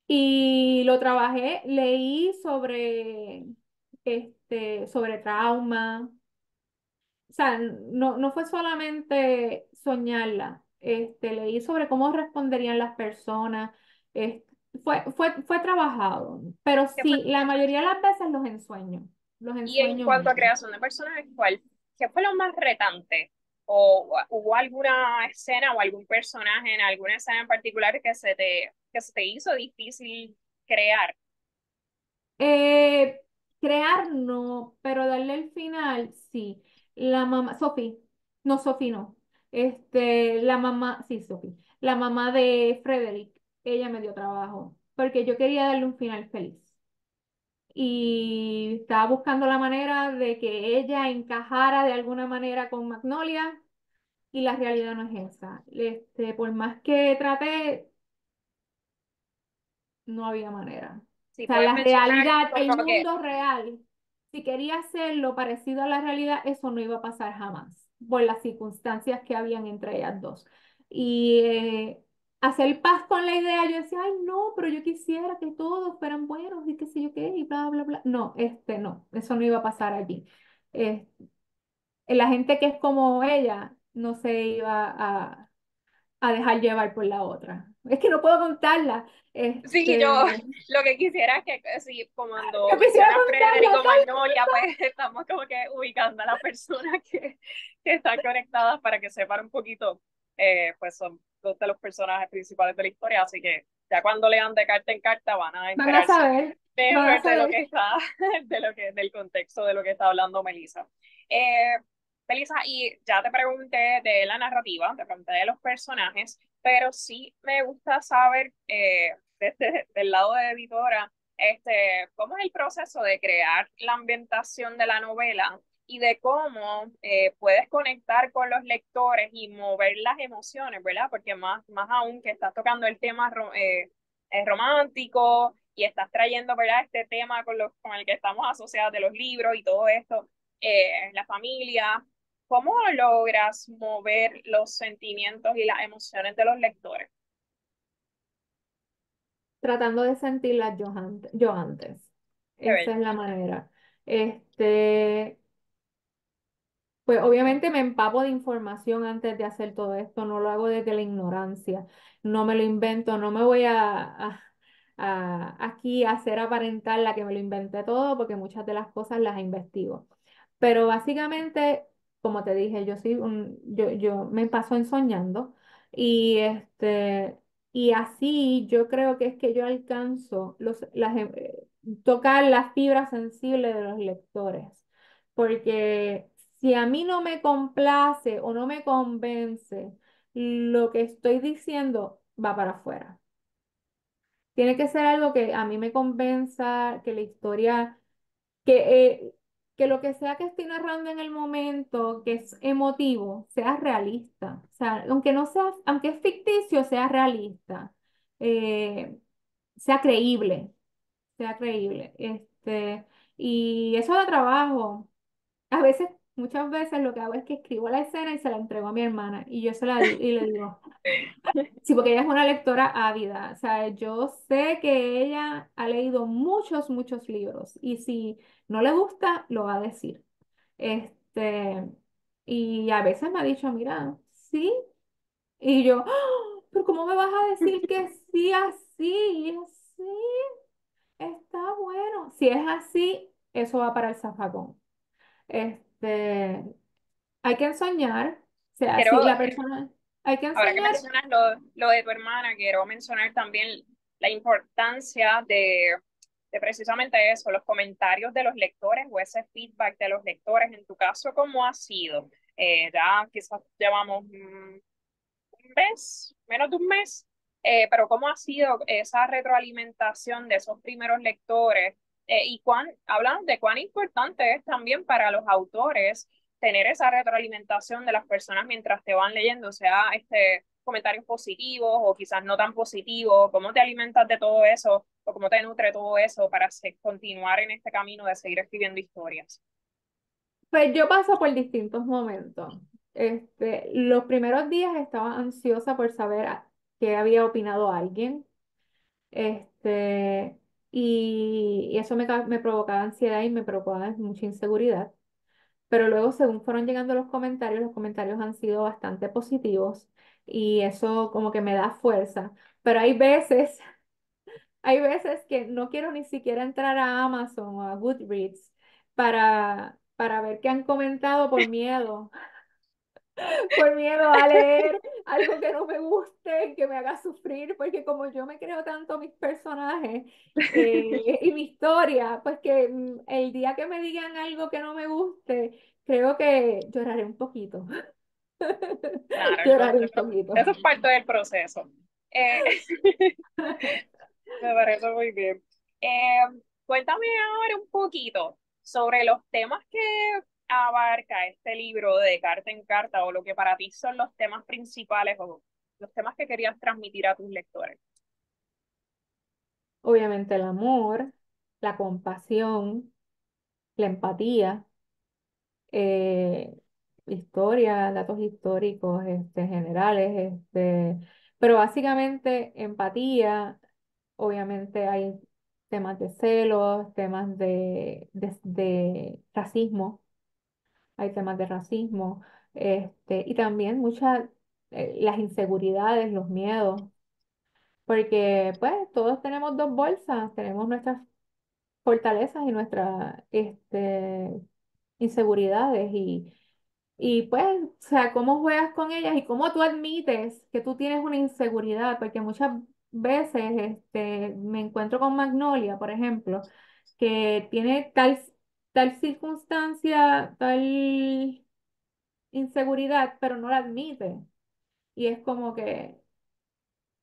Speaker 1: Y lo trabajé, leí sobre sobre trauma. O sea, no fue solamente soñarla. Leí sobre cómo responderían las personas. este, fue trabajado, pero
Speaker 3: ¿Qué fue?
Speaker 1: sí, la mayoría de las veces los ensueño. Los
Speaker 3: Y en
Speaker 1: ensueño
Speaker 3: cuanto a
Speaker 1: mucho.
Speaker 3: creación de personajes, ¿qué fue lo más retante? ¿O hubo alguna escena o algún personaje en alguna escena en particular que se te hizo difícil crear?
Speaker 1: Eh, Crear no, pero darle el final, sí. La mamá, Sophie, no, Sophie no. La mamá, sí, Sophie. La mamá de Frederick, ella me dio trabajo, porque yo quería darle un final feliz. Y estaba buscando la manera de que ella encajara de alguna manera con Magnolia, y la realidad no es esa. Por más que traté, no había manera.
Speaker 3: Si
Speaker 1: O sea,
Speaker 3: puedes
Speaker 1: la
Speaker 3: mencionar
Speaker 1: realidad, el
Speaker 3: como que,
Speaker 1: mundo real, si quería hacerlo parecido a la realidad, eso no iba a pasar jamás, por las circunstancias que habían entre ellas dos. Y hacer paz con la idea, yo decía, ay, no, pero yo quisiera que todos fueran buenos y qué sé yo qué, y bla, bla, bla. No, no, eso no iba a pasar allí. Eh, la gente que es como ella no se iba a dejar llevar por la otra. Es que no puedo contarla.
Speaker 3: sí, yo lo que quisiera es que, sí, cuando
Speaker 1: Yo quisiera
Speaker 3: mencionas
Speaker 1: contarla,
Speaker 3: Federico Magnolia, pues estamos como que ubicando a las personas que están conectadas para que sepan un poquito, pues son dos de los personajes principales de la historia, así que ya cuando lean de carta en carta van a
Speaker 1: van a
Speaker 3: enterarse
Speaker 1: saber, van a
Speaker 3: mejor de lo que
Speaker 1: saber.
Speaker 3: está, del contexto de lo que está hablando Melissa. Eh, Melissa, y ya te pregunté de la narrativa, te pregunté de los personajes, pero sí me gusta saber, desde el lado de editora, cómo es el proceso de crear la ambientación de la novela y de cómo puedes conectar con los lectores y mover las emociones, ¿verdad? Porque más aún que estás tocando el tema romántico y estás trayendo, ¿verdad? Este tema con el que estamos asociados de los libros y todo esto, la familia. ¿Cómo logras mover los sentimientos y las emociones de los lectores?
Speaker 1: Tratando de sentirlas yo antes.
Speaker 3: Qué
Speaker 1: Esa
Speaker 3: bello.
Speaker 1: es la manera. Este, Pues obviamente me empapo de información antes de hacer todo esto, no lo hago desde la ignorancia, no me lo invento, no me voy aquí a hacer aparentar la que me lo inventé todo, porque muchas de las cosas las investigo. Pero básicamente, como te dije, yo me paso ensoñando, y y así yo creo que es que yo alcanzo tocar las fibras sensibles de los lectores, porque si a mí no me complace o no me convence lo que estoy diciendo, va para afuera. Tiene que ser algo que a mí me convenza, que la historia, que, que lo que sea que estoy narrando en el momento, que es emotivo, sea realista. O sea, aunque no sea, aunque es ficticio, sea realista. Eh, Sea creíble, sea creíble. Y eso da trabajo. A veces, muchas veces lo que hago es que escribo la escena y se la entrego a mi hermana, y yo se la digo y le digo, sí, porque ella es una lectora ávida. O sea, yo sé que ella ha leído muchos, muchos libros, y si no le gusta, lo va a decir. Este, y a veces me ha dicho, mira, sí, y yo, "Ah, pero ¿cómo me vas a decir que sí así? Y yo, sí, está bueno. Si es así, eso va para el zafacón. Este, Hay que enseñar, o sea,
Speaker 3: Quiero,
Speaker 1: si la persona, hay que
Speaker 3: ahora que
Speaker 1: enseñar.
Speaker 3: mencionas lo de tu hermana, quiero mencionar también la importancia de precisamente eso, los comentarios de los lectores o ese feedback de los lectores. En tu caso, ¿cómo ha sido? Ya quizás llevamos un mes, menos de un mes, pero ¿cómo ha sido esa retroalimentación de esos primeros lectores? Y hablan de cuán importante es también para los autores tener esa retroalimentación de las personas mientras te van leyendo, o sea, comentarios positivos o quizás no tan positivos, cómo te alimentas de todo eso o cómo te nutre todo eso para continuar en este camino de seguir escribiendo historias.
Speaker 1: Pues yo paso por distintos momentos. Los primeros días estaba ansiosa por saber qué había opinado alguien. Este, y eso me provocaba ansiedad y me provocaba mucha inseguridad. Pero luego, según fueron llegando los comentarios han sido bastante positivos y eso como que me da fuerza. Pero hay veces que no quiero ni siquiera entrar a Amazon o a Goodreads para ver qué han comentado por miedo a leer algo que no me guste, que me haga sufrir, porque como yo me creo tanto mis personajes y mi historia, pues que el día que me digan algo que no me guste, creo que lloraré un poquito.
Speaker 3: Claro,
Speaker 1: Lloraré un poquito.
Speaker 3: eso es parte del proceso. Eh, Me parece muy bien. Eh, Cuéntame ahora un poquito sobre los temas que abarca este libro de carta en carta o lo que para ti son los temas principales o los temas que querías transmitir a tus lectores.
Speaker 1: Obviamente el amor, la compasión, la empatía, eh, historia, datos históricos generales, pero básicamente empatía, obviamente hay temas de celos, temas de racismo, hay temas de racismo, y también muchas, las inseguridades, los miedos, porque pues todos tenemos dos bolsas, tenemos nuestras fortalezas y nuestras inseguridades y pues, o sea, cómo juegas con ellas y cómo tú admites que tú tienes una inseguridad, porque muchas veces me encuentro con Magnolia, por ejemplo, que tiene tal circunstancia, tal inseguridad, pero no la admite. Y es como que,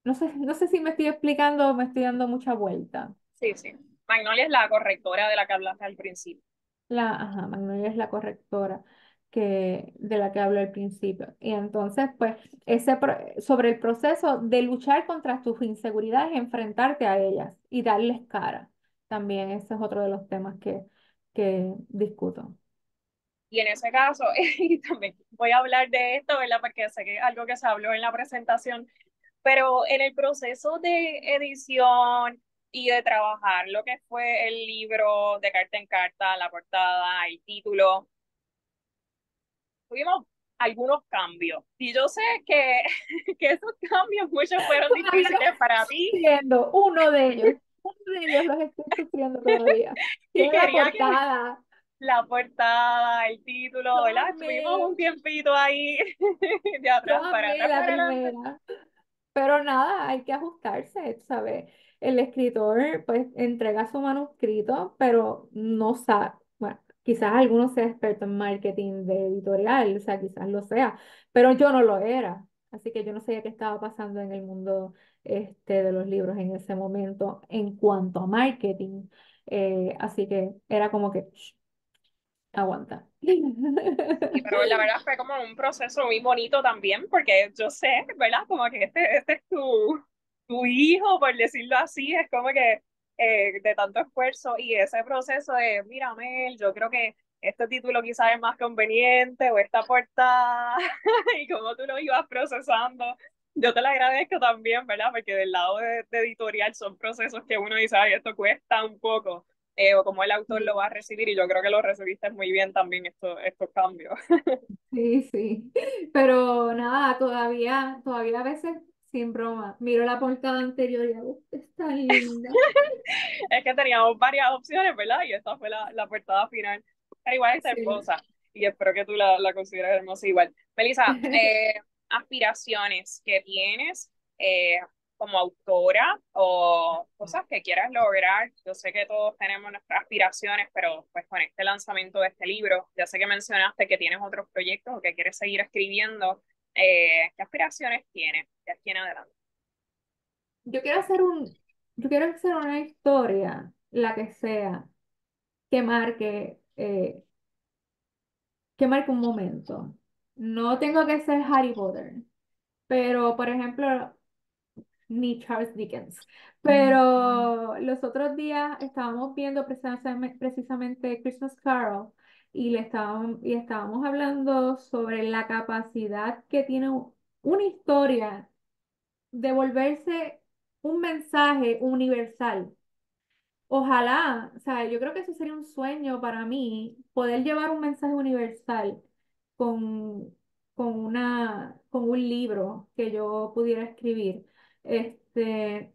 Speaker 1: no sé si me estoy explicando o me estoy dando mucha vuelta.
Speaker 3: Sí, sí. Magnolia es la correctora de la que hablaste al principio.
Speaker 1: Ajá, Magnolia es la correctora de la que hablo al principio. Y entonces, pues, sobre el proceso de luchar contra tus inseguridades, enfrentarte a ellas y darles cara. También ese es otro de los temas que discuto.
Speaker 3: Y en ese caso, y también voy a hablar de esto, ¿verdad? Porque sé que es algo que se habló en la presentación, pero en el proceso de edición y de trabajar lo que fue el libro de carta en carta, la portada, el título, tuvimos algunos cambios. Y yo sé que, que esos cambios muchos fueron
Speaker 1: Todavía los
Speaker 3: difíciles para
Speaker 1: estoy
Speaker 3: ti
Speaker 1: sufriendo, uno de ellos los estoy sufriendo todavía.
Speaker 3: y
Speaker 1: Tiene la
Speaker 3: quería que
Speaker 1: portada.
Speaker 3: la portada, el título,
Speaker 1: Yo
Speaker 3: ¿verdad? Estuvimos
Speaker 1: amé,
Speaker 3: un tiempito ahí de
Speaker 1: yo amé
Speaker 3: atrás
Speaker 1: la
Speaker 3: para adelante.
Speaker 1: primera. Pero nada, hay que ajustarse, ¿sabes? El escritor pues entrega su manuscrito, pero no sabe, bueno, quizás alguno sea experto en marketing de editorial, o sea, quizás lo sea, pero yo no lo era, así que yo no sabía qué estaba pasando en el mundo de los libros en ese momento en cuanto a marketing, así que era como que, "Shh, aguanta."
Speaker 3: Y pero la verdad fue como un proceso muy bonito también, porque yo sé, ¿verdad? Como que este es tu hijo, por decirlo así, es como que de tanto esfuerzo y ese proceso de, mira, Mel, yo creo que este título quizás es más conveniente o esta portada y cómo tú lo ibas procesando. Yo te lo agradezco también, ¿verdad? Porque del lado de editorial son procesos que uno dice, ay, esto cuesta un poco o cómo el autor lo va a recibir y yo creo que lo recibiste muy bien también estos cambios.
Speaker 1: Sí, sí, pero nada, todavía a veces, sin broma, miro la portada anterior y digo, es tan linda.
Speaker 3: Es que teníamos varias opciones, ¿verdad? Y esta fue la portada final. Pero igual está
Speaker 1: Sí.
Speaker 3: hermosa y espero que tú la consideres hermosa igual. Melissa, aspiraciones que tienes como autora o cosas que quieras lograr. Yo sé que todos tenemos nuestras aspiraciones, pero pues con este lanzamiento de este libro, ya sé que mencionaste que tienes otros proyectos o que quieres seguir escribiendo. ¿Qué aspiraciones tienes de aquí en adelante?
Speaker 1: Yo quiero hacer yo quiero hacer una historia, la que sea, que marque un momento. No tengo que ser Harry Potter, pero por ejemplo, ni Charles Dickens. Pero los otros días estábamos viendo precisamente Christmas Carol y estábamos hablando sobre la capacidad que tiene una historia de volverse un mensaje universal. ojalá, o sea, yo creo que eso sería un sueño para mí, poder llevar un mensaje universal con, con un libro que yo pudiera escribir. Este,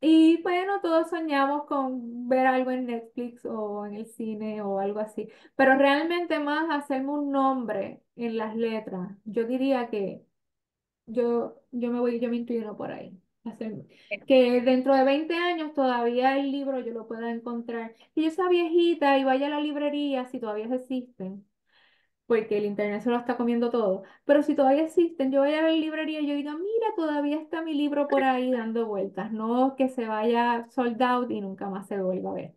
Speaker 1: y bueno, todos soñamos con ver algo en Netflix o en el cine o algo así, pero realmente más hacerme un nombre en las letras. Yo diría que yo me inclino por ahí. Hacer- que dentro de 20 años todavía el libro yo lo pueda encontrar. Y yo sea viejita y vaya a la librería, si todavía existen, porque el internet se lo está comiendo todo. Pero si todavía existen, yo vaya a la librería y yo diga, mira, todavía está mi libro por ahí dando vueltas. No que se vaya sold out y nunca más se vuelva a ver.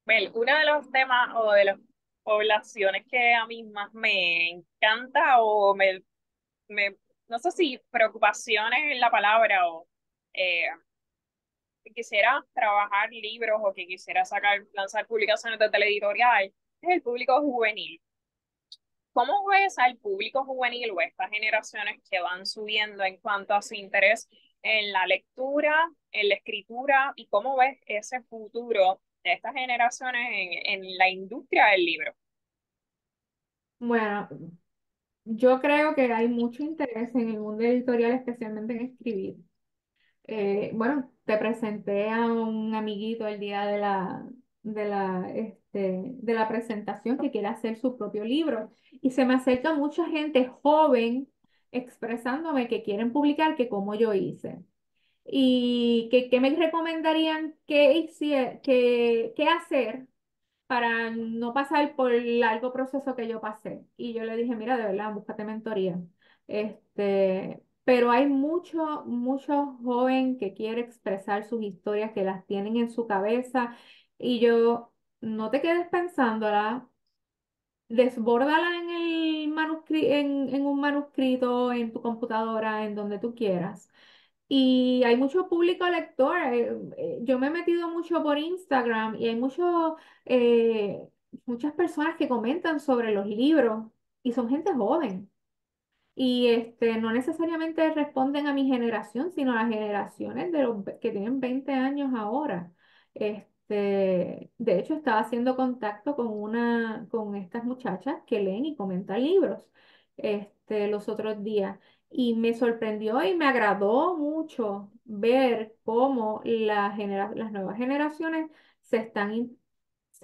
Speaker 3: Mel, uno de los temas o de las poblaciones que a mí más me encanta o me no sé si preocupaciones es la palabra o eh, que quisiera trabajar libros o que quisiera lanzar publicaciones de teleeditorial, es el público juvenil. ¿Cómo ves al público juvenil o estas generaciones que van subiendo en cuanto a su interés en la lectura, en la escritura, y cómo ves ese futuro de estas generaciones en la industria del libro?
Speaker 1: Bueno, yo creo que hay mucho interés en el mundo editorial, especialmente en escribir. Bueno, te presenté a un amiguito el día de la presentación que quiere hacer su propio libro y se me acerca mucha gente joven expresándome que quieren publicar que como yo hice y que me recomendarían qué hacer para no pasar por el largo proceso que yo pasé. Y yo le dije, mira, de verdad, búscate mentoría. Pero hay mucho joven que quiere expresar sus historias, que las tienen en su cabeza. Y yo, no te quedes pensándola, desbórdala en un manuscrito, en tu computadora, en donde tú quieras. Y hay mucho público lector. Yo me he metido mucho por Instagram y hay muchas personas que comentan sobre los libros y son gente joven. Y no necesariamente responden a mi generación, sino a las generaciones que tienen 20 años ahora. De hecho, estaba haciendo contacto con estas muchachas que leen y comentan libros, los otros días. Y me sorprendió y me agradó mucho ver cómo las nuevas generaciones se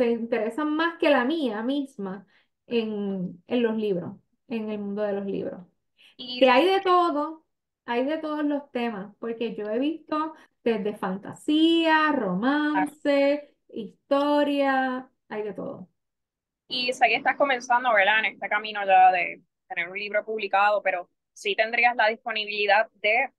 Speaker 1: interesan más que la mía misma en los libros, en el mundo de los libros.
Speaker 3: Y
Speaker 1: Que hay de todos los temas, porque yo he visto desde fantasía, romance, historia, hay de todo.
Speaker 3: Y sé que estás comenzando, ¿verdad? En este camino ya de tener un libro publicado, pero sí tendrías la disponibilidad de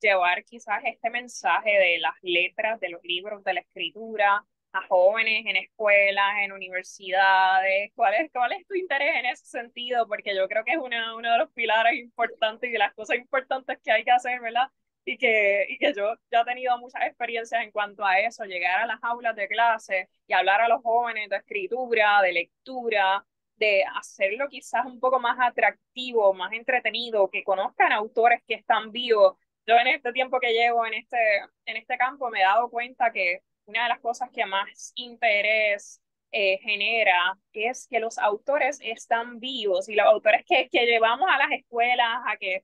Speaker 3: llevar quizás este mensaje de las letras, de los libros, de la escritura a jóvenes en escuelas, en universidades. Cuál es tu interés en ese sentido? Porque yo creo que es uno de los pilares importantes y de las cosas importantes que hay que hacer, ¿verdad? Y que yo ya he tenido muchas experiencias en cuanto a eso, llegar a las aulas de clase y hablar a los jóvenes de escritura, de lectura, de hacerlo quizás un poco más atractivo, más entretenido, que conozcan autores que están vivos. Yo en este tiempo que llevo en este campo me he dado cuenta que una de las cosas que más interés genera es que los autores están vivos y los autores que llevamos a las escuelas a que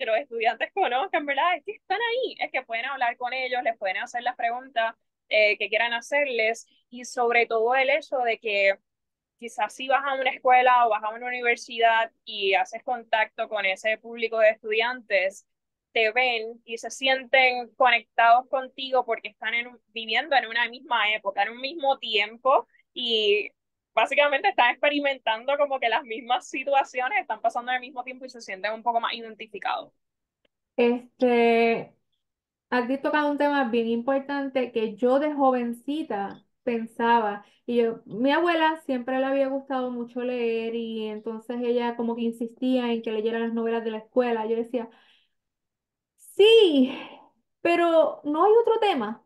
Speaker 3: los estudiantes conozcan, ¿verdad? Es que están ahí, es que pueden hablar con ellos, les pueden hacer las preguntas que quieran hacerles y sobre todo el hecho de que quizás si vas a una escuela o vas a una universidad y haces contacto con ese público de estudiantes, te ven y se sienten conectados contigo porque están viviendo en una misma época, en un mismo tiempo y básicamente están experimentando como que las mismas situaciones están pasando al mismo tiempo y se sienten un poco más identificados.
Speaker 1: Este, Has tocado un tema bien importante que yo de jovencita pensaba, mi abuela siempre le había gustado mucho leer y entonces ella como que insistía en que leyera las novelas de la escuela. Yo decía, sí, pero no hay otro tema.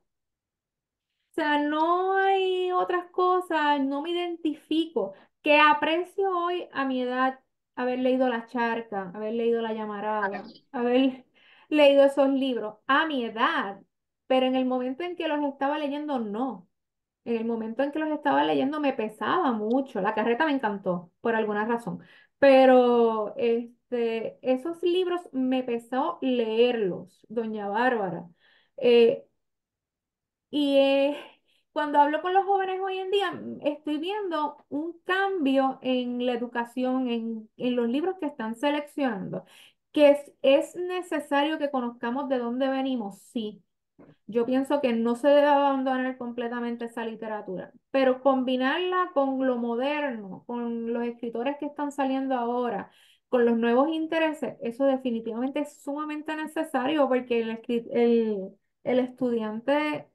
Speaker 1: O sea, no hay otras cosas, no me identifico. Que aprecio hoy a mi edad haber leído La Charca, haber leído La Llamarada, haber leído esos libros a mi edad. pero en el momento en que los estaba leyendo, no. En el momento en que los estaba leyendo me pesaba mucho. La carreta me encantó, por alguna razón. Pero esos libros me pesó leerlos, doña Bárbara. Eh, y cuando hablo con los jóvenes hoy en día, estoy viendo un cambio en la educación, en los libros que están seleccionando, que es necesario que conozcamos de dónde venimos, sí. Yo pienso que no se debe abandonar completamente esa literatura, pero combinarla con lo moderno, con los escritores que están saliendo ahora, con los nuevos intereses, eso definitivamente es sumamente necesario porque el estudiante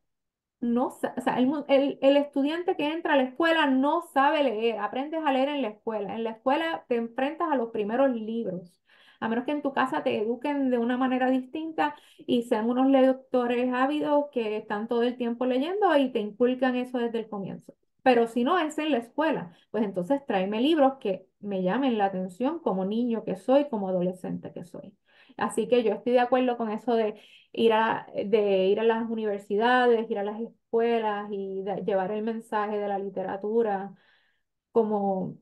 Speaker 1: no, o sea, el estudiante que entra a la escuela no sabe leer, aprendes a leer en la escuela. En la escuela te enfrentas a los primeros libros, a menos que en tu casa te eduquen de una manera distinta y sean unos lectores ávidos que están todo el tiempo leyendo y te inculcan eso desde el comienzo. Pero si no es en la escuela, pues entonces tráeme libros que me llamen la atención como niño que soy, como adolescente que soy. Así que yo estoy de acuerdo con eso de ir a las universidades, ir a las escuelas y llevar el mensaje de la literatura como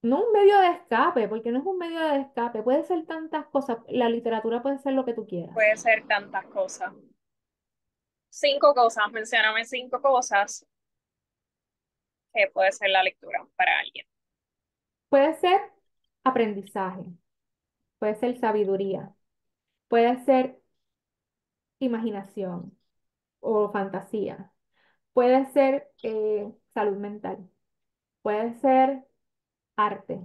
Speaker 1: no un medio de escape, porque no es un medio de escape, puede ser tantas cosas, la literatura puede ser lo que tú quieras.
Speaker 3: Puede ser tantas cosas. 5 cosas, mencióname 5 cosas que puede ser la lectura para alguien.
Speaker 1: Puede ser aprendizaje, puede ser sabiduría, puede ser imaginación o fantasía, puede ser salud mental, puede ser arte.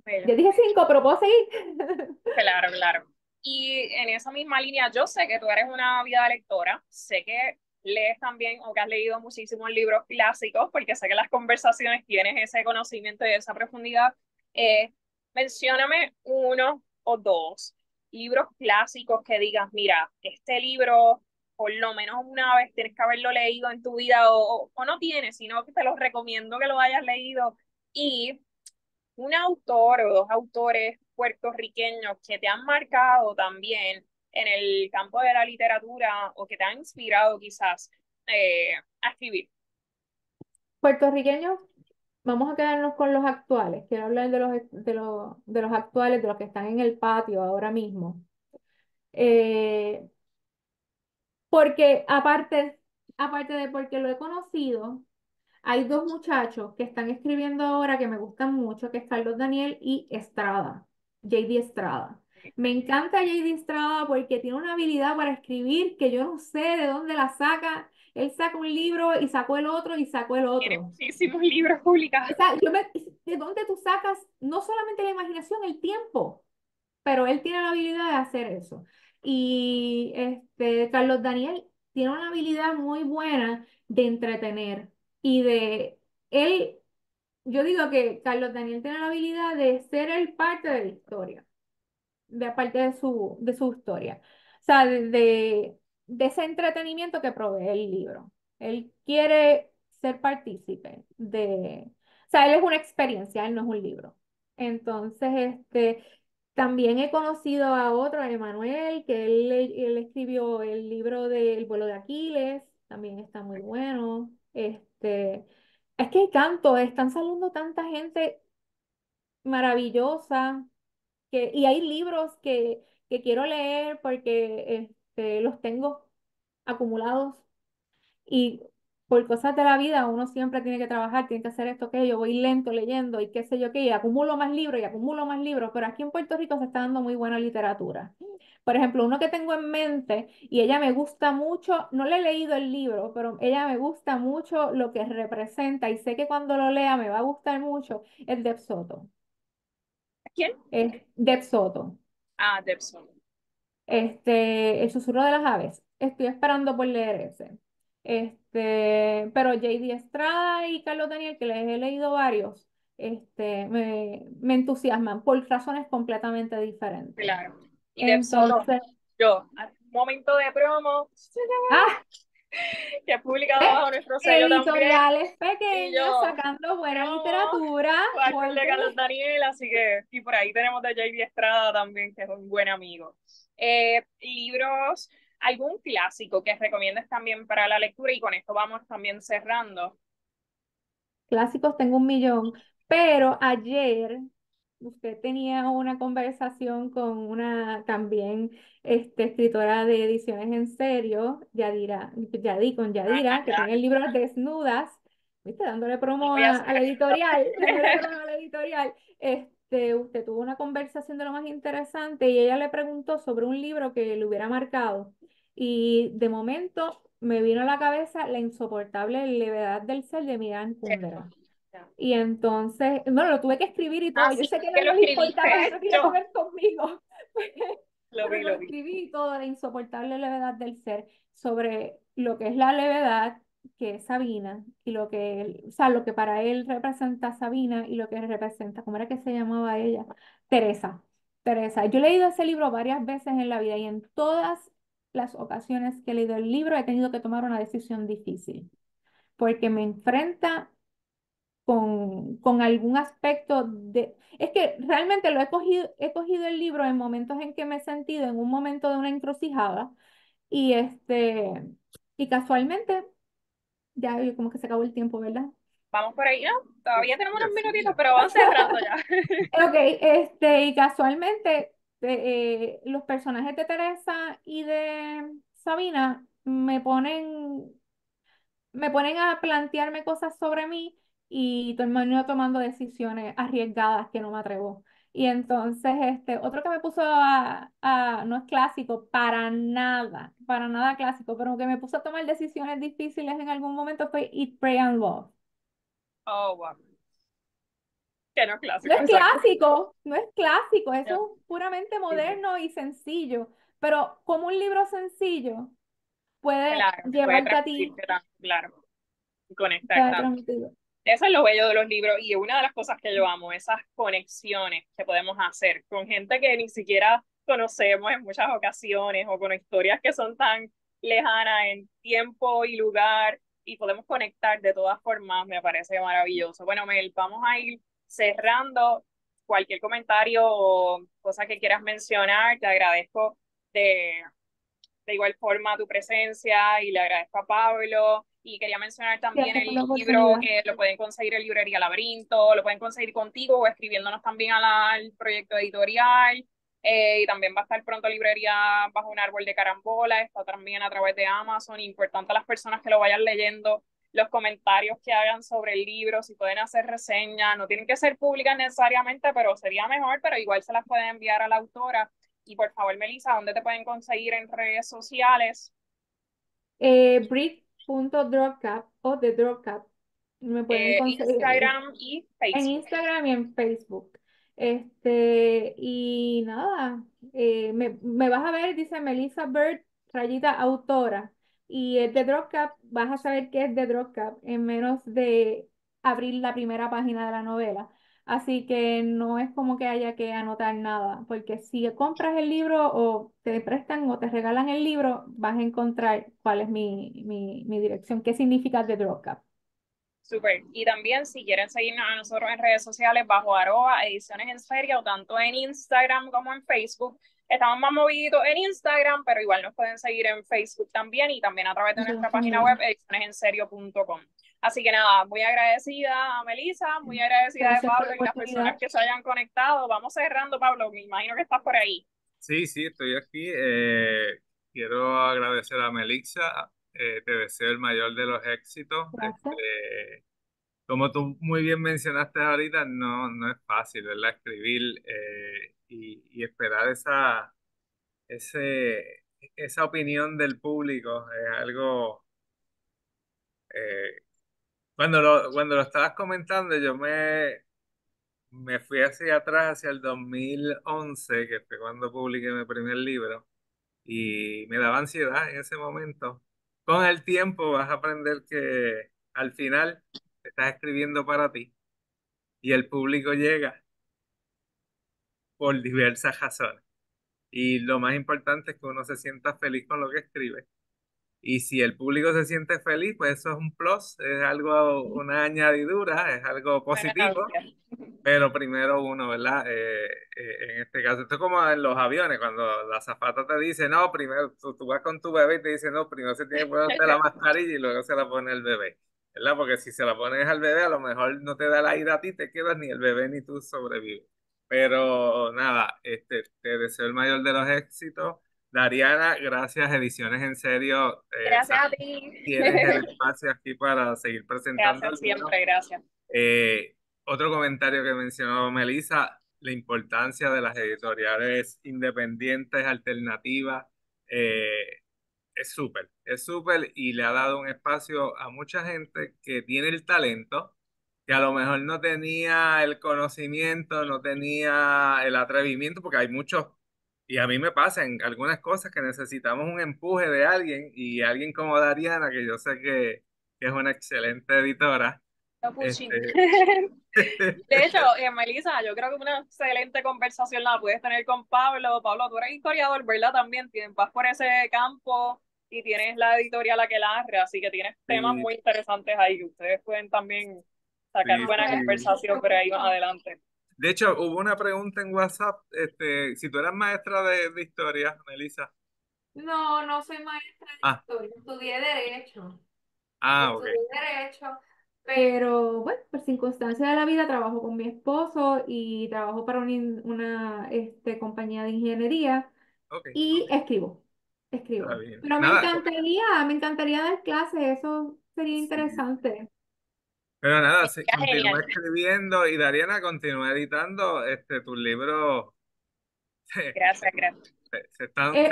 Speaker 3: Bello.
Speaker 1: Ya dije 5, pero puedo seguir.
Speaker 3: Claro, claro. Y en esa misma línea, yo sé que tú eres una ávida lectora, sé que lees también o que has leído muchísimos libros clásicos, porque sé que en las conversaciones tienes ese conocimiento y esa profundidad. Eh, mencióname 1 o 2 libros clásicos que digas, mira, este libro por lo menos una vez tienes que haberlo leído en tu vida o no tienes, sino que te los recomiendo que lo hayas leído. Y un autor o 2 autores puertorriqueños que te han marcado también en el campo de la literatura o que te han inspirado quizás a escribir.
Speaker 1: Puertorriqueños, vamos a quedarnos con los actuales. Quiero hablar de los actuales, de los que están en el patio ahora mismo. Eh, porque aparte de porque lo he conocido, hay dos muchachos que están escribiendo ahora que me gustan mucho, que es Carlos Daniel y Estrada, JD Estrada. Me encanta JD Estrada porque tiene una habilidad para escribir que yo no sé de dónde la saca. Él saca un libro y sacó el otro y sacó el
Speaker 3: Tiene
Speaker 1: otro.
Speaker 3: muchísimos libros publicados.
Speaker 1: ¿De dónde tú sacas no solamente la imaginación, el tiempo? Pero él tiene la habilidad de hacer eso. Y Carlos Daniel tiene una habilidad muy buena de entretener y él, yo digo que Carlos Daniel tiene la habilidad de ser el parte de la historia de parte de su historia. O sea, de ese entretenimiento que provee el libro. Él quiere ser partícipe o sea, él es una experiencia, él no es un libro. Entonces, también he conocido a otro, a Emanuel, que él escribió el libro del vuelo de Aquiles, también está muy bueno. Es que hay tanto, están saliendo tanta gente maravillosa y hay libros que quiero leer porque los tengo acumulados y por cosas de la vida uno siempre tiene que trabajar, tiene que hacer esto, que yo voy lento leyendo y qué sé yo qué, y acumulo más libros y acumulo más libros, pero aquí en Puerto Rico se está dando muy buena literatura. Por ejemplo, uno que tengo en mente y ella me gusta mucho, no le he leído el libro, pero ella me gusta mucho lo que representa y sé que cuando lo lea me va a gustar mucho, es Deb Soto.
Speaker 3: ¿Quién?
Speaker 1: Es Deb Soto.
Speaker 3: Ah, Debson.
Speaker 1: El susurro de las aves. Estoy esperando por leer ese. Pero JD Estrada y Carlos Daniel, que les he leído varios, me entusiasman por razones completamente diferentes.
Speaker 3: Claro. Y Debson,
Speaker 1: Entonces,
Speaker 3: yo, a un momento de promo,
Speaker 1: ah,
Speaker 3: que es publicado
Speaker 1: eh,
Speaker 3: bajo nuestro sello también.
Speaker 1: editoriales
Speaker 3: Y
Speaker 1: pequeñas
Speaker 3: yo,
Speaker 1: sacando buena
Speaker 3: yo,
Speaker 1: literatura,
Speaker 3: Walter de
Speaker 1: porque
Speaker 3: Carlos Daniel, así que, y por ahí tenemos de J.D. Estrada también, que es un buen amigo. Libros, ¿Algún clásico que recomiendes también para la lectura? Y con esto vamos también cerrando.
Speaker 1: Clásicos tengo un millón, pero ayer usted tenía una conversación con una también escritora de ediciones en serio, con Yadira, que
Speaker 3: Ya,
Speaker 1: tiene el libro Desnudas, ¿viste? Dándole
Speaker 3: lo
Speaker 1: promo
Speaker 3: voy a
Speaker 1: a la
Speaker 3: hacer.
Speaker 1: editorial, dándole promo a la editorial. Usted tuvo una conversación de lo más interesante y ella le preguntó sobre un libro que le hubiera marcado. Y de momento me vino a la cabeza La insoportable levedad del ser de Miran Kundera.
Speaker 3: Ya.
Speaker 1: Y entonces, bueno, lo tuve que escribir y todo.
Speaker 3: Ah,
Speaker 1: Yo
Speaker 3: sí,
Speaker 1: sé que
Speaker 3: que lo
Speaker 1: no le importaba,
Speaker 3: escribiste.
Speaker 1: eso tiene que
Speaker 3: Yo
Speaker 1: ver conmigo.
Speaker 3: lo
Speaker 1: Pero
Speaker 3: vi,
Speaker 1: lo
Speaker 3: lo vi.
Speaker 1: escribí y todo, la insoportable levedad del ser, sobre lo que es la levedad, que es Sabina, y lo que o sea, lo que para él representa Sabina y lo que representa, ¿cómo era que se llamaba ella? Teresa. Teresa. Yo he leído ese libro varias veces en la vida y en todas las ocasiones que he leído el libro he tenido que tomar una decisión difícil, porque me enfrenta con algún aspecto de... Es que realmente he cogido el libro en momentos en que me he sentido en un momento de una encrucijada y y casualmente, ya como que se acabó el tiempo, ¿verdad?
Speaker 3: Vamos por ahí, ¿no?
Speaker 2: Sí,
Speaker 3: Todavía tenemos unos minutitos,
Speaker 2: sigue.
Speaker 3: pero vamos cerrando ya.
Speaker 1: Ok, y casualmente los personajes de Teresa y de Sabina me ponen a plantearme cosas sobre mí y termino tomando decisiones arriesgadas que no me atrevo. Y entonces, otro que me puso no es clásico, para nada clásico, pero que me puso a tomar decisiones difíciles en algún momento fue Eat, Pray and Love.
Speaker 3: Oh, wow. Que no es
Speaker 1: No
Speaker 3: clásico,
Speaker 1: es
Speaker 3: exacto.
Speaker 1: clásico, no es clásico,
Speaker 3: Ya.
Speaker 1: eso es puramente
Speaker 3: Sí, sí.
Speaker 1: moderno y sencillo, pero como un libro sencillo puede
Speaker 3: Claro, puede
Speaker 1: llevarte a ti,
Speaker 3: transmitirte tan claro y conectar
Speaker 1: puede
Speaker 3: tanto.
Speaker 1: transmitir.
Speaker 3: Eso es lo bello de los libros y una de las cosas que yo amo, esas conexiones que podemos hacer con gente que ni siquiera conocemos en muchas ocasiones o con historias que son tan lejanas en tiempo y lugar y podemos conectar de todas formas, me parece maravilloso. Bueno, Mel, vamos a ir cerrando. Cualquier comentario o cosa que quieras mencionar, te agradezco de de igual forma tu presencia y le agradezco a Pablo. Y quería mencionar también
Speaker 1: Gracias por
Speaker 3: el
Speaker 1: la
Speaker 3: libro
Speaker 1: oportunidad.
Speaker 3: que lo pueden conseguir en Librería Laberinto, lo pueden conseguir contigo o escribiéndonos también al proyecto editorial. Y también va a estar pronto Librería Bajo un Árbol de Carambola, está también a través de Amazon. Importante a las personas que lo vayan leyendo, los comentarios que hagan sobre el libro, si pueden hacer reseñas, no tienen que ser públicas necesariamente, pero sería mejor, pero igual se las pueden enviar a la autora y por favor, Melissa, ¿dónde te pueden conseguir en redes sociales?
Speaker 1: Brick.dropcap o The Dropcap. Me pueden conseguir
Speaker 3: Instagram y
Speaker 1: en
Speaker 3: Facebook.
Speaker 1: Instagram y en Facebook. Y nada, me vas a ver, dice Melissa Bird, rayita autora. Y es de Dropcap, vas a saber qué es de Dropcap en menos de abrir la primera página de la novela. Así que no es como que haya que anotar nada, porque si compras el libro o te prestan o te regalan el libro, vas a encontrar cuál es mi dirección, qué significa The Dropcap.
Speaker 3: Súper. Y también si quieren seguirnos a nosotros en redes sociales bajo Ediciones en Serie o tanto en Instagram como en Facebook. Estamos más movidos en Instagram, pero igual nos pueden seguir en Facebook también y también a través de
Speaker 1: Yo
Speaker 3: nuestra página web
Speaker 1: también.
Speaker 3: edicionesenserio.com. Así que nada, muy agradecida a Melissa, muy agradecida de
Speaker 1: Gracias por
Speaker 3: Pablo
Speaker 1: la
Speaker 3: y las personas
Speaker 1: oportunidad.
Speaker 3: que se hayan conectado. Vamos cerrando, Pablo, me imagino que estás por ahí.
Speaker 2: Sí, sí, estoy aquí. Quiero agradecer a Melissa. Te deseo el mayor de los éxitos.
Speaker 1: Gracias.
Speaker 2: Como tú muy bien mencionaste ahorita, no es fácil, ¿verdad? Escribir y esperar ese, esa opinión del público es algo... eh, cuando lo estabas comentando, me fui hacia atrás, hacia el 2011, que fue cuando publiqué mi primer libro, y me daba ansiedad en ese momento. Con el tiempo vas a aprender que al final estás escribiendo para ti y el público llega por diversas razones. Y lo más importante es que uno se sienta feliz con lo que escribe. Y si el público se siente feliz, pues eso es un plus, es algo, una añadidura, es algo
Speaker 3: Buenas
Speaker 2: positivo.
Speaker 3: noticias.
Speaker 2: pero primero uno, ¿verdad? En este caso, esto es como en los aviones, cuando la azafata te dice, no, primero tú vas con tu bebé y te dice, no, primero se tiene que ponerte la mascarilla y luego se la pone el bebé, ¿verdad? Porque si se la pones al bebé, a lo mejor no te da el aire a ti, te quedas ni el bebé ni tú sobrevives. Pero nada, te deseo el mayor de los éxitos. Dariana, gracias, Ediciones en Serio.
Speaker 3: Gracias a
Speaker 2: Sabes,
Speaker 3: ti.
Speaker 2: tienes el espacio aquí para seguir presentando el
Speaker 3: Gracias
Speaker 2: libro.
Speaker 3: siempre, gracias.
Speaker 2: Eh, Otro comentario que mencionó Melissa, la importancia de las editoriales independientes, alternativas, eh, es súper y le ha dado un espacio a mucha gente que tiene el talento, que a lo mejor no tenía el conocimiento, no tenía el atrevimiento, porque hay muchos, y a mí me pasa en algunas cosas que necesitamos un empuje de alguien y alguien como Dariana, que yo sé que es una excelente editora.
Speaker 3: No, puchín.
Speaker 2: Este,
Speaker 3: De hecho, Melissa, yo creo que una excelente conversación la puedes tener con Pablo. Pablo, tú eres historiador, ¿verdad? También vas por ese campo y tienes la editorial Aquelarre, así que tienes temas
Speaker 2: sí,
Speaker 3: muy interesantes ahí que ustedes pueden también sacar
Speaker 2: sí,
Speaker 3: buena
Speaker 1: Pues,
Speaker 2: sí.
Speaker 3: conversación por ahí más adelante.
Speaker 2: De hecho, hubo una pregunta en WhatsApp, si tú eras maestra de historia, Melissa.
Speaker 1: no, no soy maestra de
Speaker 2: Ah,
Speaker 1: historia, estudié Derecho.
Speaker 2: ok,
Speaker 1: Estudié Derecho, pero bueno, por circunstancias de la vida trabajo con mi esposo y trabajo para una compañía de ingeniería
Speaker 2: ok,
Speaker 1: y escribo,
Speaker 2: está
Speaker 1: escribo.
Speaker 2: bien.
Speaker 1: Pero
Speaker 2: Nada,
Speaker 1: me encantaría dar clases, eso sería
Speaker 2: sí.
Speaker 1: interesante.
Speaker 2: Pero nada, sí,
Speaker 3: Ya, genial.
Speaker 2: continúa escribiendo y Dariana continúa editando tus libros.
Speaker 3: Gracias, gracias.
Speaker 2: Se
Speaker 1: Es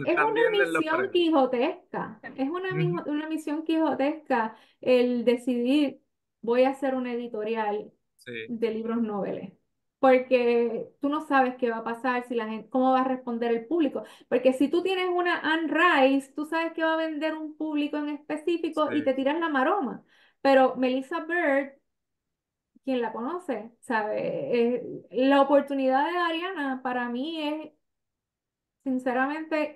Speaker 2: están
Speaker 1: una
Speaker 2: viendo en los
Speaker 1: misión
Speaker 2: premios.
Speaker 1: quijotesca, es
Speaker 2: Ujú.
Speaker 1: una misión quijotesca el decidir, voy a hacer una editorial
Speaker 2: Sí,
Speaker 1: de libros noveles, porque tú no sabes qué va a pasar, si la gente, cómo va a responder el público, porque si tú tienes una Anne Rice, tú sabes que va a vender un público en específico y
Speaker 2: sí,
Speaker 1: te tiras la maroma, pero Melissa Bird, quien la conoce, sabe. La oportunidad de Ariana para mí es, sinceramente,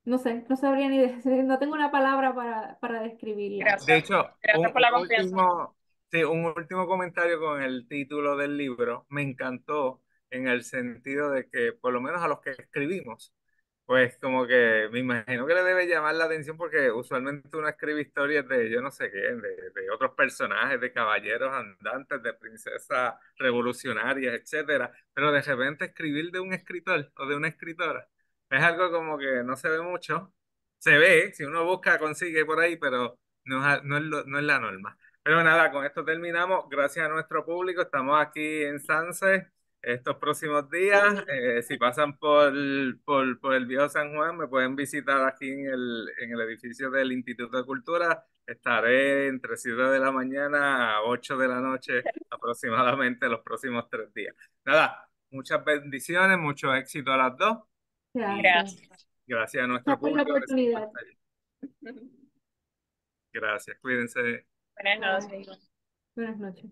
Speaker 1: no sé, no sabría ni decir, no tengo una palabra para describirla.
Speaker 2: de
Speaker 3: Gracias.
Speaker 2: hecho,
Speaker 3: Gracias por la confianza.
Speaker 2: un último comentario con el título del libro me encantó en el sentido de que, por lo menos a los que escribimos, pues como que me imagino que le debe llamar la atención porque usualmente uno escribe historias de yo no sé qué, de otros personajes, de caballeros andantes, de princesas revolucionarias, etcétera, pero de repente escribir de un escritor o de una escritora es algo como que no se ve mucho. Se ve, si uno busca, consigue por ahí, pero no es la norma. Pero nada, con esto terminamos. Gracias a nuestro público. Estamos aquí en Sanse estos próximos días. Si pasan por el Viejo San Juan, me pueden visitar aquí en el edificio del Instituto de Cultura. Estaré entre 7 de la mañana a 8 de la noche aproximadamente los próximos 3 días. Nada, muchas bendiciones, mucho éxito a las dos y
Speaker 1: Gracias.
Speaker 3: Gracias.
Speaker 2: gracias a nuestro
Speaker 1: Gracias por la
Speaker 2: público que siempre
Speaker 1: oportunidad.
Speaker 2: está allí. Gracias, cuídense.
Speaker 3: Buenas
Speaker 1: Bye.
Speaker 3: noches.
Speaker 1: Buenas noches.